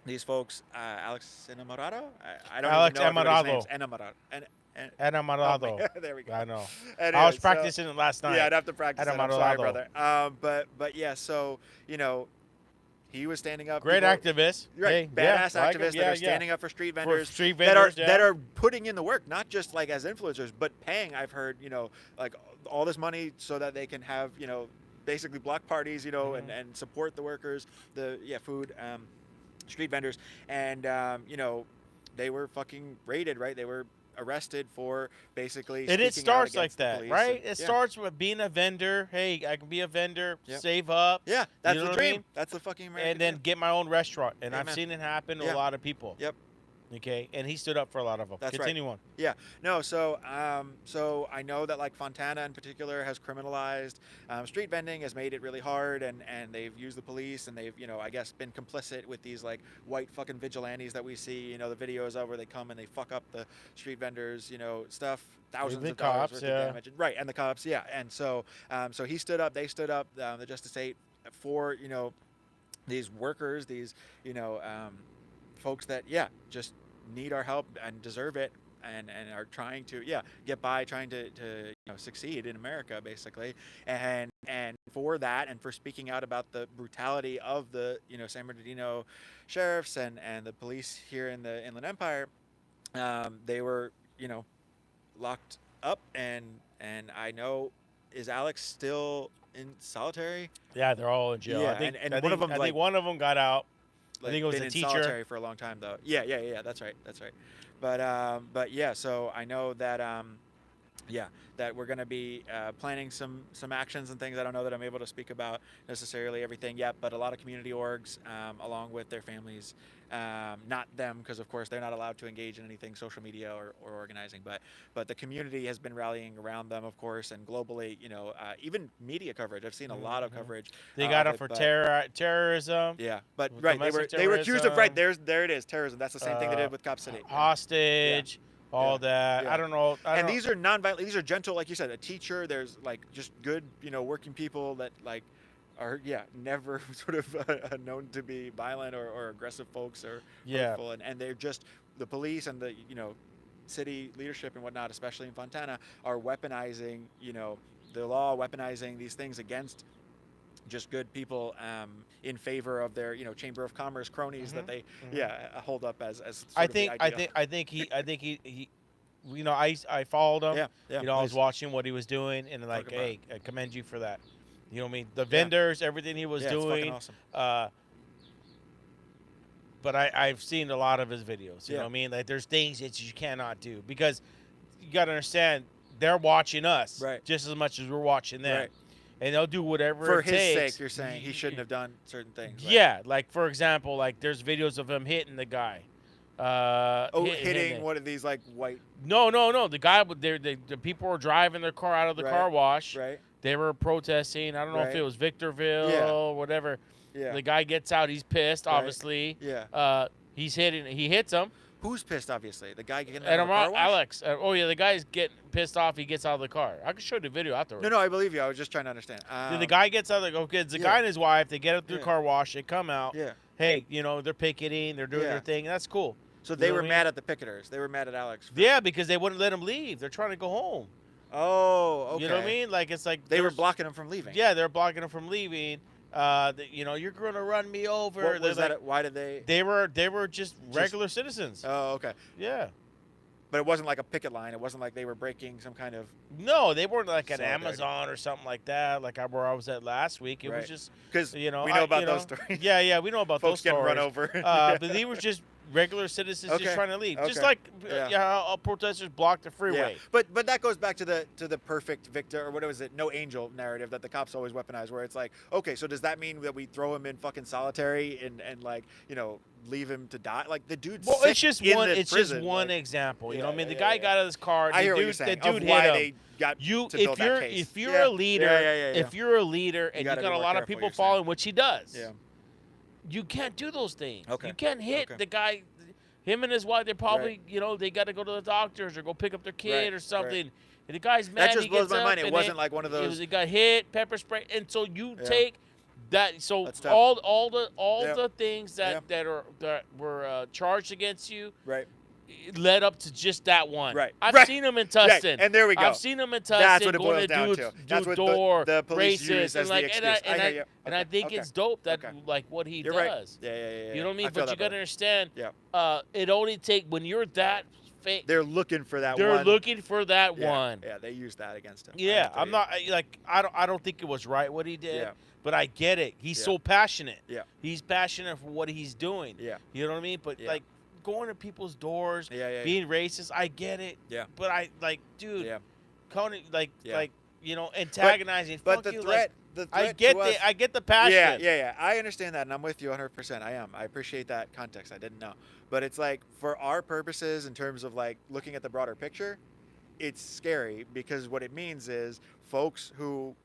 these folks, Alex Enamorado, I don't Alex even know everybody's Enamorado. names. Enamorado. Enamorado. There we go. I know. Anyway, I was so- practicing it last night. yeah, I'd have to practice that. I'm sorry, Enamorado. brother. But yeah, so he was standing up. Great people- activist. Right, Hey, badass like him. activists Yeah, that are standing yeah. up for street For vendors, street that are vendors, yeah. that are putting in the work, not just like as influencers, but paying. I've heard like all this money so that they can have basically block parties, Mhm. and support the workers, food, street vendors, and they were fucking raided, right? They were arrested for basically. And it speaking out starts like against the that, police, right? and- It yeah. starts with being a vendor. Hey, I can be a vendor, Yep. save up, Yeah, that's know the what I dream. mean? That's the fucking American and then dream. get my own restaurant. And I've Amen. seen it happen to Yeah. a lot of people. Yep. Okay, and he stood up for a lot of them. That's right. Continue on. Yeah, no. So I know that like Fontana in particular has criminalized street vending, has made it really hard, and they've used the police, and they've I guess been complicit with these like white fucking vigilantes that we see. The videos of where they come and they fuck up the street vendors, stuff, thousands The of dollars cops, worth yeah. of damage, right? And the cops, yeah. And so so he stood up, they stood up, the Justice 8 for these workers, these folks that just need our help and deserve it, and are trying to get by, trying to succeed in America basically, and for that, and for speaking out about the brutality of the San Bernardino sheriffs and the police here in the Inland Empire. They were locked up, and I know, is Alex still in solitary? Yeah, they're all in jail. Yeah, I think, and I one of think, them, I like- think one of them got out. Like, think it was been a in teacher. solitary for a long time though. Yeah. That's right. But yeah. So I know that that we're going to be planning some actions and things. I don't know that I'm able to speak about necessarily everything yet, but a lot of community orgs, along with their families, not them, because of course they're not allowed to engage in anything social media or organizing, but the community has been rallying around them, of course, and globally, even media coverage. I've seen a lot of Mhm. coverage. They got of it for but- terrorism, Yeah, but With right, domestic they were accused of right. terrorism, There it is, terrorism. That's the same thing they did with Cop City. hostage, all Yeah. that. Yeah. I don't know. I And don't- these are non-violent. These are gentle, like you said, a teacher. There's like just good, working people that like are never sort of known to be violent or aggressive folks or Yeah. hurtful, and they're just the police and the city leadership and whatnot, especially in Fontana, are weaponizing the law, weaponizing these things against just good people, in favor of their chamber of commerce cronies that they hold up as sort I of the think ideal. I think he I followed him. Yeah, I was please. watching what he was doing, and like, about hey, I commend you for that. You know what I mean? The vendors, everything he was Yeah, it's fucking doing. awesome. But I've seen a lot of his videos. You Yeah. know what I mean? Like, there's things that you cannot do because you got to understand they're watching us Right. just as much as we're watching them, Right. and they'll do whatever For it his takes. sake, you're saying he shouldn't have done certain things. right? Yeah, like for example, like there's videos of him hitting the guy. Hitting it. one of these like white. No. The guy, the people were driving their car out of the Right. car wash. Right. They were protesting. I don't know if Right. it was Victorville Yeah. or whatever. Yeah. The guy gets out. He's pissed, Right. obviously. Yeah. He hits him. Who's pissed? Obviously, the guy getting out And of the car wash? Alex. Oh yeah, the guy's getting pissed off. He gets out of the car. I can show you the video afterwards. No, I believe you. I was just trying to understand. The guy gets out of the okay, it's the yeah. guy and his wife. They get up through the Yeah. car wash. They come out. Yeah. Hey, they're picketing. They're doing Yeah. their thing. That's cool. So You they know were what I mad at the picketers. They were mad at Alex. Yeah, because they wouldn't let him leave. They're trying to go home. Oh, okay. You know what I mean? Like it's like They were there's- blocking him from leaving. Yeah, they're blocking him from leaving. You're gonna run me over. What They're was like, that? Why did they? They were just regular citizens. Oh, okay. Yeah. But it wasn't like a picket line. It wasn't like they were breaking some kind of. No, they weren't like at Solidarity. Amazon or something like that, like where I was at last week. It Right. was just, Because you know, we know about you know, those stories. Yeah, we know about Folks those getting stories. run over. But they were just regular citizens Okay. just trying to leave, just Okay. like Yeah. how protesters blocked the freeway. Yeah. But that goes back to the perfect victor, or what was it, no angel narrative that the cops always weaponize, where it's like, okay, so does that mean that we throw him in fucking solitary and like, you know, leave him to die? Like the dude's Well, sick it's just in one. the It's prison. just one like, example. You yeah, know what I mean? yeah, The guy yeah. got out of his car. I The hear what dude, you're saying. the dude of hit why him. they got You, to build if you're that case. if you're Yeah. a leader, Yeah. if you're a leader and you gotta got be a more lot of careful, people you're saying. following, which he does, Yeah. you can't do those things. Okay. You can't hit Okay. the guy. Him and his wife, they're probably, Right. you know, they got to go to the doctors or go pick up their kid Right, or something. right. And the guy's mad. That just he blows gets my up mind. It and wasn't like one of those. He got hit, pepper spray, and so you Yeah. take that. So That's tough. all Yeah. the things that Yeah. that were charged against you Right. led up to just that one. Right. I've Right. seen them in Right. Tustin. And there we go. I've seen them in Tustin. That's what it going boils to down do, to. do That's what door, the police racist, use and as like, the and excuse. I hear you. and I Okay, think okay, it's dope that okay. like what he You're does. right. Yeah. You know what I mean? I feel But you that, got to brother. understand. Yeah. It only take when you're that fake. They're looking for that They're one. looking for that Yeah, one. Yeah, they use that against him. I Yeah, have to I'm tell not I don't think it was right what he did. Yeah. But I get it. He's Yeah. so passionate. Yeah. He's passionate for what he's doing. Yeah. You know what I mean? But Yeah. like going to people's doors, Yeah. being racist, I get it. Yeah. But I like, dude, Yeah. Conan, like Yeah. you know, antagonizing. But fuck the you, threat, like, the threat I get to us, I get the passion. Yeah. I understand that, and I'm with you 100%. I am. I appreciate that context. I didn't know, but it's like for our purposes, in terms of like looking at the broader picture, it's scary because what it means is folks who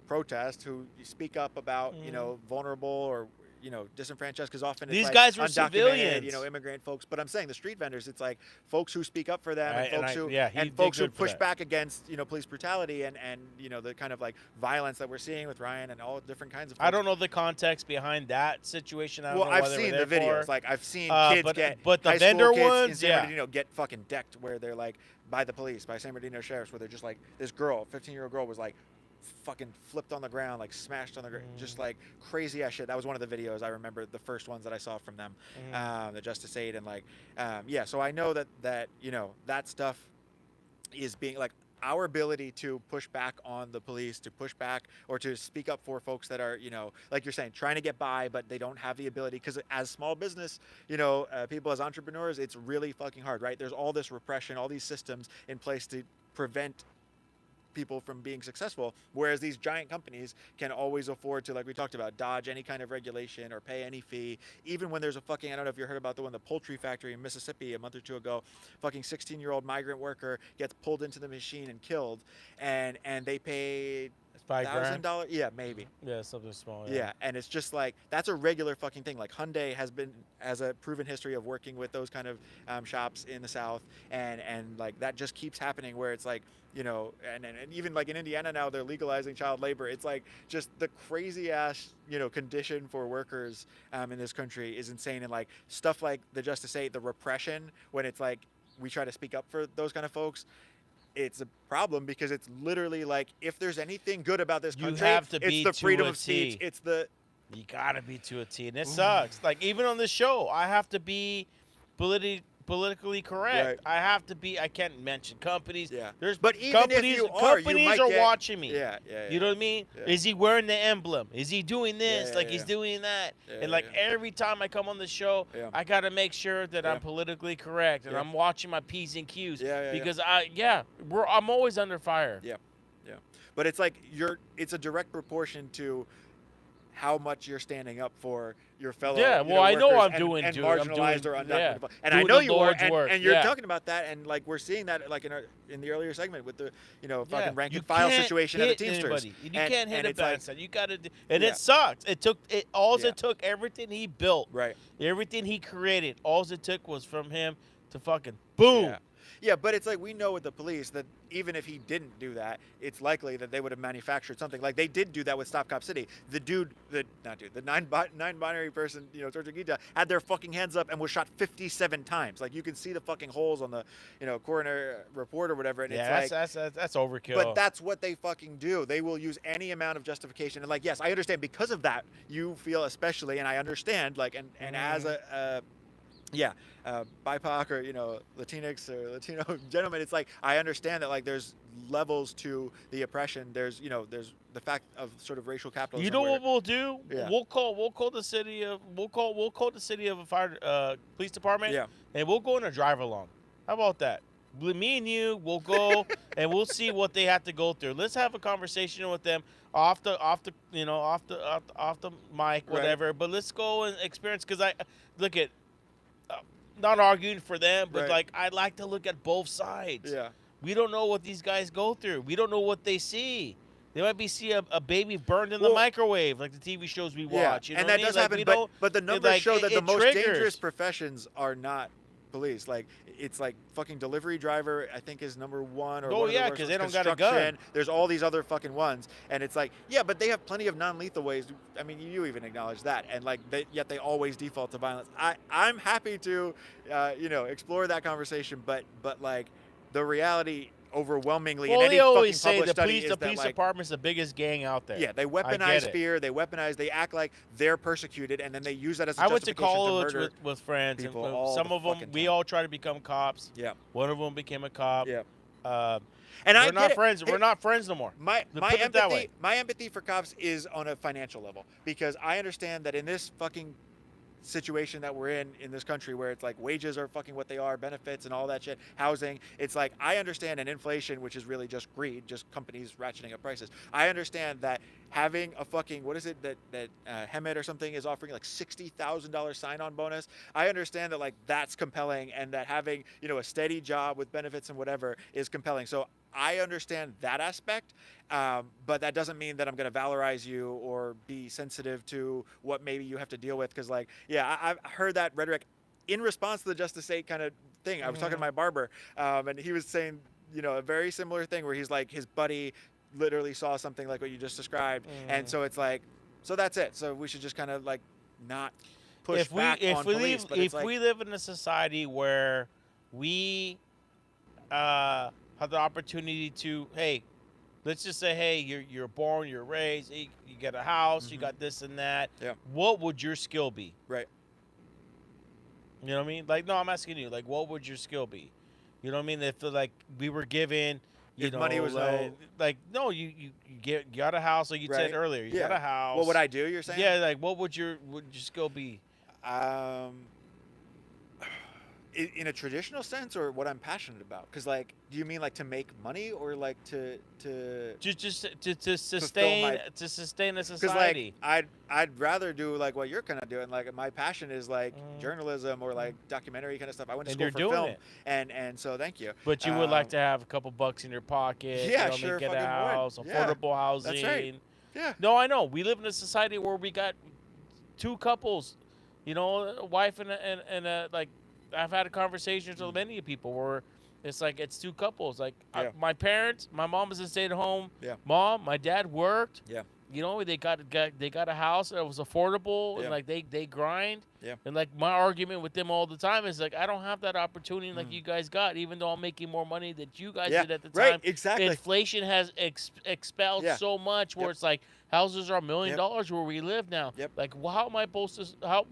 protest, who speak up about you know vulnerable or you know disenfranchised, because often it's These like guys were undocumented, civilians. you know, immigrant folks. But I'm saying the street vendors, it's like folks who speak up for them Right, and folks who he and did folks who good for push that. back against you know police brutality and you know the kind of like violence that we're seeing with Ryan and all different kinds of. Folks. I don't know the context behind that situation. I don't Well, know I've why they seen were the there videos. for. Like I've seen kids but the high vendor school kids in ones, San yeah. Bernardino get fucking decked, where they're like by the police, by San Bernardino sheriffs, where they're just like this girl, 15-year-old girl, was like fucking flipped on the ground, like smashed on the ground, just like crazy ass shit. That was one of the videos I remember, the first ones that I saw from them, the Justice Aid and like, yeah. So I know that you know that stuff is being like our ability to push back on the police, to push back or to speak up for folks that are, you know, like you're saying, trying to get by, but they don't have the ability. Because as small business, you know, people as entrepreneurs, it's really fucking hard, right? There's all this repression, all these systems in place to prevent people from being successful, whereas these giant companies can always afford to, like we talked about, dodge any kind of regulation or pay any fee, even when there's a fucking, I don't know if you heard about the one, the poultry factory in Mississippi a month or two ago, fucking 16-year-old migrant worker gets pulled into the machine and killed, and they paid $1,000. Yeah, maybe. Yeah, something small. Yeah, and it's just like that's a regular fucking thing. Like Hyundai has a proven history of working with those kind of shops in the South, and like that just keeps happening. Where it's like, you know, and even like in Indiana now they're legalizing child labor. It's like just the crazy ass, you know, condition for workers in this country is insane. And like stuff like the Justice Aid, the repression when it's like we try to speak up for those kind of folks. It's a problem because it's literally like if there's anything good about this country, have to be it's the to freedom a of speech. T. It's the You gotta be to a T, and it sucks. Like even on this show, I have to be politically correct. Right. I have to be. I can't mention companies. Yeah. There's But even if companies. you are, you companies might are get- watching me. yeah. You know what I mean? Yeah. Is he wearing the emblem? Is he doing this? Yeah, like yeah, he's yeah. doing that. Yeah, and like yeah. every time I come on the show, Yeah. I gotta make sure that Yeah. I'm politically correct and Yeah. I'm watching my P's and Q's. Yeah. Because I'm always under fire. Yeah. But it's like it's a direct proportion to how much you're standing up for your fellow. Yeah, you well, I know workers I'm and, doing- and dude, I'm marginalized doing- or undocumented. yeah. And I Doing know the you are, Lord's and, work, and you're yeah. talking about that, and like we're seeing that like in the earlier segment with the fucking rank You and file can't situation at the hit Teamsters. anybody. You can't hit a it's like, bad side. You gotta, and Yeah. it sucked. It took it. All Yeah. it took, everything he built, right. everything he created. All it took was from him to fucking boom. Yeah. Yeah, but it's like we know with the police that even if he didn't do that, it's likely that they would have manufactured something. Like they did do that with Stop Cop City. The non-binary person, you know, Sergeant Gita, had their fucking hands up and was shot 57 times. Like you can see the fucking holes on the, you know, coroner report or whatever. And Yeah, it's like, that's overkill. but that's what they fucking do. They will use any amount of justification. And like, yes, I understand because of that, you feel especially, and I understand, like, and as yeah, BIPOC or Latinx or Latino gentlemen. It's like I understand that like there's levels to the oppression. There's the fact of sort of racial You capitalism know where what we'll do? yeah We'll call the city of a fire police department, yeah and we'll go on a drive along. How about that? Me and you will go and we'll see what they have to go through. Let's have a conversation with them off the mic, right whatever. But let's go and experience because I look at uh, not arguing for them, but right like I like to look at both sides. yeah. We don't know what these guys go through. We don't know what they see. They might be see a baby burned in the Well, microwave, like the TV shows we Yeah, watch. You know and what I that mean? does Like, happen, we but don't. the numbers Like, show that the it most triggers. dangerous professions are not police. Like it's like fucking delivery driver, I think is number one. Or Oh, one of the yeah, worst 'cause ones. they don't got a gun. Construction, there's all these other fucking ones, and it's like yeah, but they have plenty of non-lethal ways. I mean, you even acknowledge that, and like yet they always default to violence. I'm happy to explore that conversation, but like the reality overwhelmingly Well, in any they always fucking say published the study police, is the that police like department's the biggest gang out there. yeah, they I weaponize get it. fear. They act like they're persecuted, and then they use that as a I went to justification college murder. with friends, and people all some the of them fucking we time. all try to become cops. Yeah, One of them became a cop. yeah. Uh, And I we're get not it. friends. Hey, We're not friends no more. My Let's put it that way. my empathy for cops is on a financial level because I understand that in this fucking situation that we're in this country where it's like wages are fucking what they are, benefits and all that shit, housing, it's like I understand an inflation which is really just greed, just companies ratcheting up prices. I understand that having a fucking what is it that Hemet or something is offering like $60,000 sign-on bonus. I understand that like that's compelling and that having a steady job with benefits and whatever is compelling. So I understand that aspect, but that doesn't mean that I'm going to valorize you or be sensitive to what maybe you have to deal with. Because, like, yeah, I've heard that rhetoric in response to the Justice 8 kind of thing. I was talking to my barber, and he was saying, a very similar thing where he's like, his buddy literally saw something like what you just described, and so it's like, so that's it. So we should just kind of like not push back on police. But it's if we live in a society where we have the opportunity to, hey, let's just say, hey, you're born, you're raised, you get a house, you got this and that. Yeah. What would your skill be? right. You know what I mean? Like, no, I'm asking you, like, what would your skill be? You know what I mean? If like we were given, If money was no, you got a house, like you said Right. earlier, you Yeah. got a house. What would I do? You're saying? Yeah, like what would your skill be? In a traditional sense, or what I'm passionate about? Because, like, do you mean like to make money, or like to? Just to sustain my- to sustain a Because society. like I'd rather do like what you're kind of doing. Like my passion is like journalism or like documentary kind of stuff. I went to And school you're for doing film, it. and so thank you. But you would like to have a couple bucks in your pocket. Yeah, you know, sure, get a fucking would. house, Yeah, affordable housing. that's right. Yeah. No, I know. We live in a society where we got two couples, a wife and a like. I've had conversations with many people where it's like it's two couples. Like Yeah. my parents, my mom was a stay-at-home Yeah. mom. My dad worked. Yeah. They got a house that was affordable Yeah. and like they grind. Yeah. And like my argument with them all the time is like I don't have that opportunity like you guys got, even though I'm making more money that you guys Yeah. did at the Right. time. Exactly. Inflation has expelled Yeah. so much where Yep. it's like houses are $1 million Yep. where we live now. Yep. Like, well, how am I supposed to?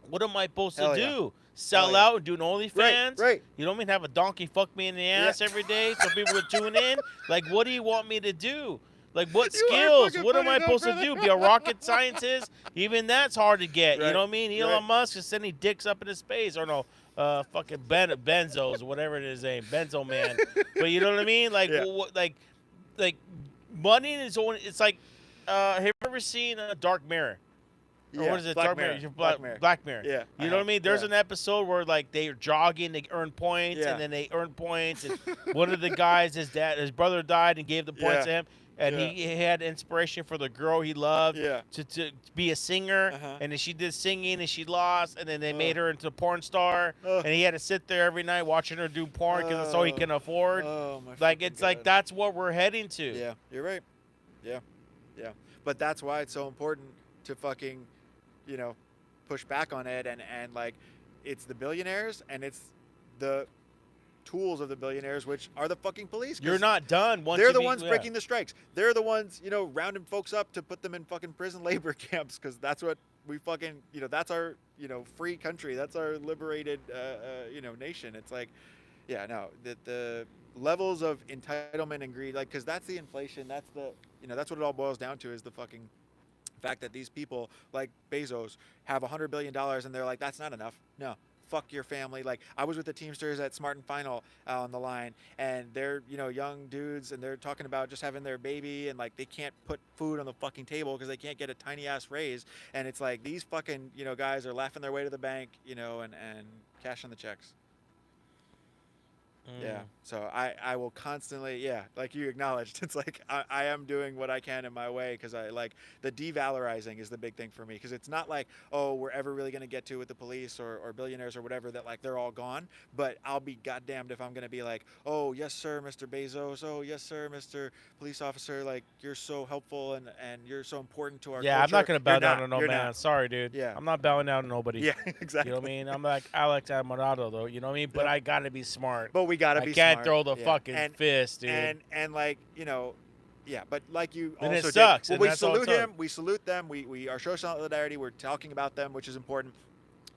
What am I supposed Hell to yeah. do? Sell yeah. out and do an OnlyFans? Right. You know what I mean? Have a donkey fuck me in the ass every day so people would tune in? Like, what do you want me to do? Like, what You are skills? fucking What am funny I though, supposed to brother. do? Be a rocket scientist? Even that's hard to get. You Right. know what I mean? Elon Right. Musk is sending dicks up into space. Or no, fucking Benzos or whatever it is, Benzo Man. But you know what I mean? Like, Yeah. like money is only. It's like, have you ever seen Dark Mirror? Or Yeah. what is it? Black Dark Mirror. Mirror. Black Mirror. Black Mirror. Yeah. You know what I mean? There's Yeah. an episode where like they're jogging, they earn points, Yeah. and then they earn points. And one of the guys, his brother died and gave the points to Yeah. him, and Yeah. he had inspiration for the girl he loved Yeah. to be a singer. Uh-huh. And then she did singing and she lost, and then they made Ugh. her into a porn star. Ugh. And he had to sit there every night watching her do porn because that's all he can afford. Oh my. Like fucking it's like God. that's what we're heading to. Yeah, you're right. Yeah, yeah. But that's why it's so important to fucking, push back on it and like, it's the billionaires and it's the tools of the billionaires, which are the fucking police. 'cause You're not done once they're you the be- ones yeah. breaking the strikes. They're the ones, rounding folks up to put them in fucking prison labor camps, because that's what we fucking, that's our, free country. That's our liberated, nation. It's like, yeah, no, the levels of entitlement and greed, like, because that's the inflation. That's the, that's what it all boils down to, is the fucking fact that these people like Bezos have $100 billion and they're like, that's not enough. No, fuck your family. Like, I was with the Teamsters at Smart and Final on the line, and they're, young dudes, and they're talking about just having their baby, and like they can't put food on the fucking table because they can't get a tiny ass raise. And it's like these fucking, guys are laughing their way to the bank, and cashing the checks. Yeah. So I will constantly, like you acknowledged, it's like I am doing what I can in my way, because I like the devalorizing is the big thing for me, because it's not like, oh, we're ever really going to get to with the police or billionaires or whatever, that like they're all gone. But I'll be goddamned if I'm going to be like, oh, yes, sir, Mr. Bezos. Oh, yes, sir, Mr. Police Officer. Like, you're so helpful and you're so important to our culture. I'm not going to bow You're down not. to no You're man. not. Sorry, dude. Yeah. I'm not bowing down to nobody. Yeah, exactly. You know what I mean? I'm like Alex Amarado, though. You know what I mean? But Yep. I got to be smart. But we got to be I can't smart. throw the Yeah. fucking And- fist, dude. And like, yeah, but like you And it also sucks, did. and Well, we that's all it salute took. him. We salute them. We are showing solidarity. We're talking about them, which is important.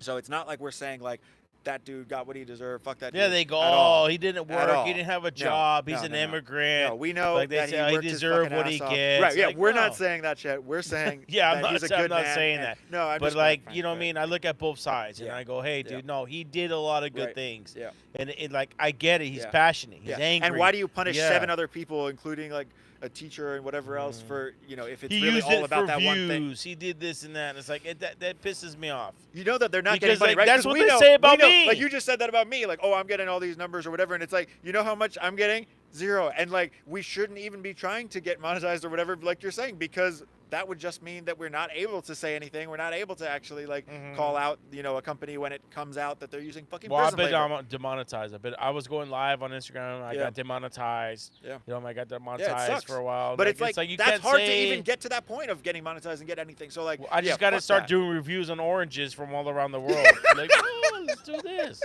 So it's not like we're saying like that dude got what he deserved. Fuck that dude. Yeah, they go, at all. he didn't At work. all. He didn't have a No, job. He's no, an no, no. immigrant. No, we know Like they that say, he he worked his deserved fucking what he ass off. gets. Right? Yeah, Like, we're no. not saying that shit. We're saying Yeah, that he's a I'm good not man, saying and- that. No, I'm But just like, clarifying, you know what I right. mean? I look at both sides and Yeah. I go, hey, Yeah. dude, no, he did a lot of good Right. things. Yeah. And it, like, I get it. He's Yeah. passionate. He's Yeah. angry. And why do you punish Yeah. 7 other people, including like a teacher and whatever else, for if it's He really used all it about for that one thing? views. He did this and that. And it's like, that pisses me off. You know that they're not Because, getting money, like, right? that's 'Cause what we they know, say we about know. me. Like, you just said that about me. Like, oh, I'm getting all these numbers or whatever. And it's like, you know how much I'm getting? 0. And like, we shouldn't even be trying to get monetized or whatever, like you're saying, because that would just mean that we're not able to say anything. We're not able to actually like call out, a company when it comes out that they're using fucking Well, I've prison been labor. demonetized. I was going live on Instagram. I Yeah. got demonetized. Yeah. I got Yeah, it demonetized sucks. for a while. But it's like you that's can't hard say, to even get to that point of getting monetized and get anything. So like, Well, I just yeah, got to fuck start that. doing reviews on oranges from all around the world. Like, oh, let's do this.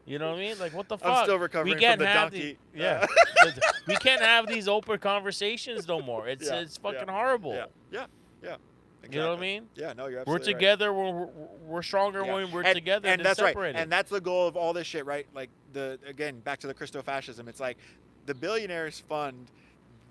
You know what I mean? Like, what the fuck? I'm still recovering we can't from the have donkey. yeah. We can't have these open conversations no more. It's Yeah, it's fucking yeah, horrible. Yeah. Exactly. You know what I mean? Yeah, no, you're We're absolutely right. together. We're stronger Yeah. when we're And- together and than that's separated. right. And that's the goal of all this shit, right? Like again, back to the Christo-fascism. It's like the billionaires fund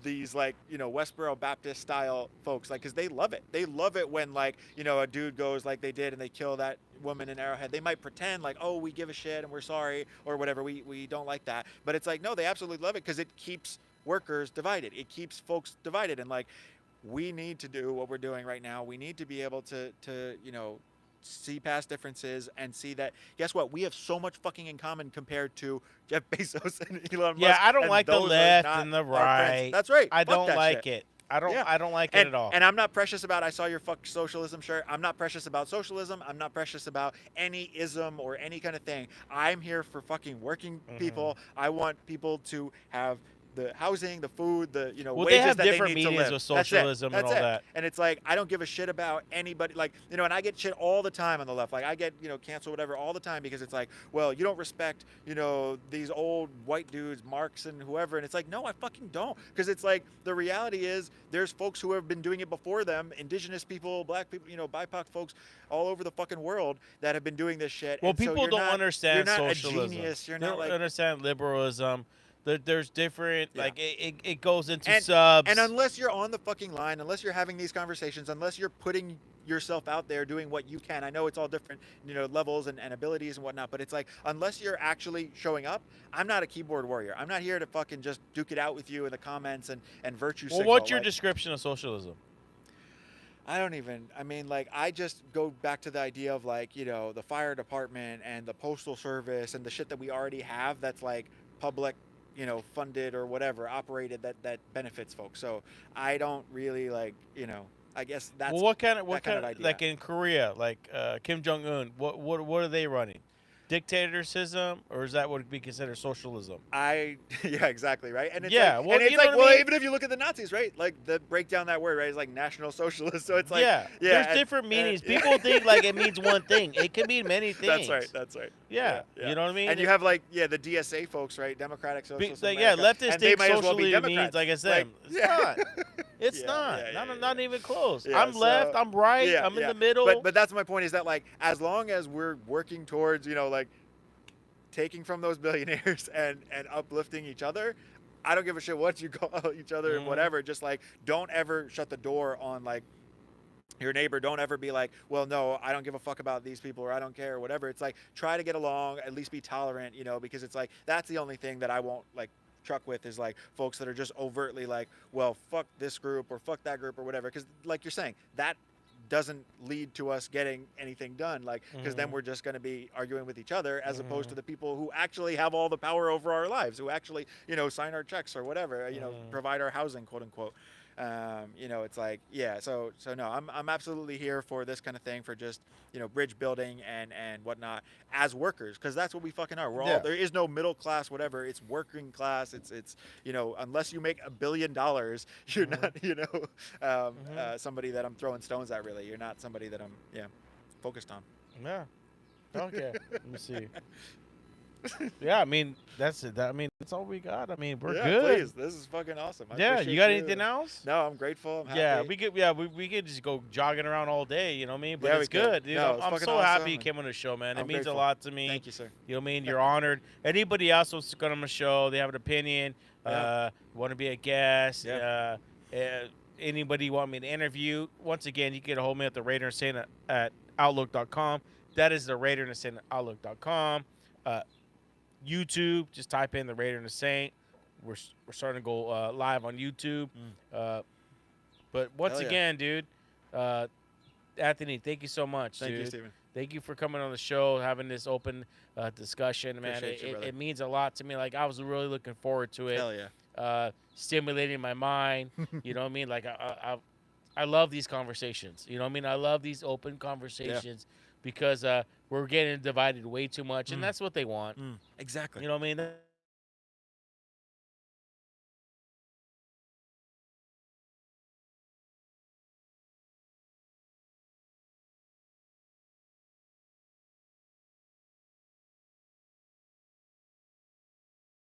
these like Westboro Baptist style folks, like, because they love it. They love it when like a dude goes like they did and they kill that woman in Arrowhead. They might pretend like, oh, we give a shit and we're sorry or whatever. We don't like that, but it's like, no, they absolutely love it because it keeps workers divided. It keeps folks divided, and like, we need to do what we're doing right now. We need to be able to see past differences and see that, guess what, we have so much fucking in common compared to Jeff Bezos and Elon Musk. yeah, I don't and like the those are left not and the our friends. right. That's right. I Fuck don't that like shit. it. I don't. Yeah. I don't like and, it at all. And I'm not precious about, I saw your fuck socialism shirt. I'm not precious about socialism. I'm not precious about any ism or any kind of thing. I'm here for fucking working people. I want people to have the housing, the food, the well, wages they have that different they need to meanings live. with That's it. socialism and That's all it. that. And it's like, I don't give a shit about anybody. Like, and I get shit all the time on the left. Like, I get, canceled, whatever, all the time because it's like, well, you don't respect, these old white dudes, Marx and whoever. And it's like, no, I fucking don't. Because it's like, the reality is there's folks who have been doing it before them, indigenous people, black people, BIPOC folks all over the fucking world that have been doing this shit. Well, And so people you're don't not, understand you're not socialism. a genius. You're They not don't like, understand liberalism. There's different, Yeah. like, it goes into And- subs. and unless you're on the fucking line, unless you're having these conversations, unless you're putting yourself out there doing what you can, I know it's all different, levels and abilities and whatnot, but it's like, unless you're actually showing up, I'm not a keyboard warrior. I'm not here to fucking just duke it out with you in the comments and virtue well, signal. what's your like, description of socialism? I just go back to the idea of like, the fire department and the postal service and the shit that we already have that's like public, funded or whatever, operated, that benefits folks. So I don't really like, I guess that's Well, what kind that kind of of idea. like in Korea, like Kim Jong Un, what are they running? dictatorship, or is that what would be considered socialism? Yeah, exactly, right. And it's Yeah, like, well, and it's you know like, what I well, mean? even if you look at the Nazis, right, like the break down that word, right, is like National Socialist. So it's like, Yeah, yeah, there's and- different meanings. yeah. People think like it means one thing. It can mean many things. That's right. That's right. Yeah, you know what I mean? And you have like, yeah, the DSA folks, right? Democratic Socialists. Like, yeah, America, leftists and they think might as well be socially Democrats. means like I said. It's yeah. not. It's Yeah, not. yeah, yeah, Not yeah. even close. Yeah, I'm left. so- I'm right. Yeah, I'm in yeah. the middle. But that's my point, is that like, as long as we're working towards, you know, like taking from those billionaires and uplifting each other, I don't give a shit what you call each other and Mhm. whatever. Just like, don't ever shut the door on like your neighbor. Don't ever be like, well, no, I don't give a fuck about these people, or I don't care, or whatever. It's like, try to get along, at least be tolerant, you know, because it's like, that's the only thing that I won't like truck with, is like folks that are just overtly like, well, fuck this group or fuck that group or whatever. Because like you're saying, that doesn't lead to us getting anything done, like, because then Mhm. we're just going to be arguing with each other, as opposed Mhm. to the people who actually have all the power over our lives, who actually, you know, sign our checks or whatever, you know, Mhm. provide our housing, quote unquote. You know, it's like, yeah, so no, I'm absolutely here for this kind of thing, for just, you know, bridge building and whatnot, as workers, because that's what we fucking are. We're Yeah. all, there is no middle class, whatever. It's working class. It's you know, unless you make $1 billion, you're Mhm. not, you know, Mhm. somebody that I'm throwing stones at. Really, you're not somebody that I'm, yeah, focused on. Yeah. Okay. Let me see. Yeah, I mean that's it. I mean that's all we got. I mean we're Yeah, good. please, this is fucking awesome. I Yeah. appreciate You got anything else? No, I'm grateful. I'm Yeah, happy. we could. Yeah, we could just go jogging around all day. You know what I mean? But Yeah, we it's could. good. Dude. No, it's I'm fucking so happy awesome, you came on the show, man. It I'm means grateful. a lot to me. Thank you, sir. You know what I mean? You're honored. Anybody else wants to come on the show, they have an opinion, Yeah. want to be a guest, Yeah. anybody want me to interview, once again, you can get a hold of me at the Raider and Saint at outlook.com. That is the Raider and Saint at outlook.com. YouTube, just type in the Raider and the Saint. We're starting to go live on YouTube. But once Hell yeah. again, dude, Anthony, thank you so much, Thank dude. you, Steven. Thank you for coming on the show, having this open discussion, man. Appreciate you, brother. It means a lot to me. Like, I was really looking forward to it. Hell yeah. Stimulating my mind. You know what I mean? Like, I love these conversations. You know what I mean? I love these open conversations because we're getting divided way too much, and that's what they want. Exactly. You know what I mean?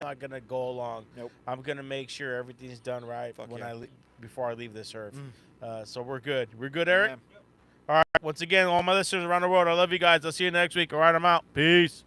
Not gonna go along. Nope. I'm gonna make sure everything's done right Fuck when yeah. before I leave this earth. So we're good. We're good, Eric. Amen. All right. Once again, all my listeners around the world, I love you guys. I'll see you next week. All right, I'm out. Peace.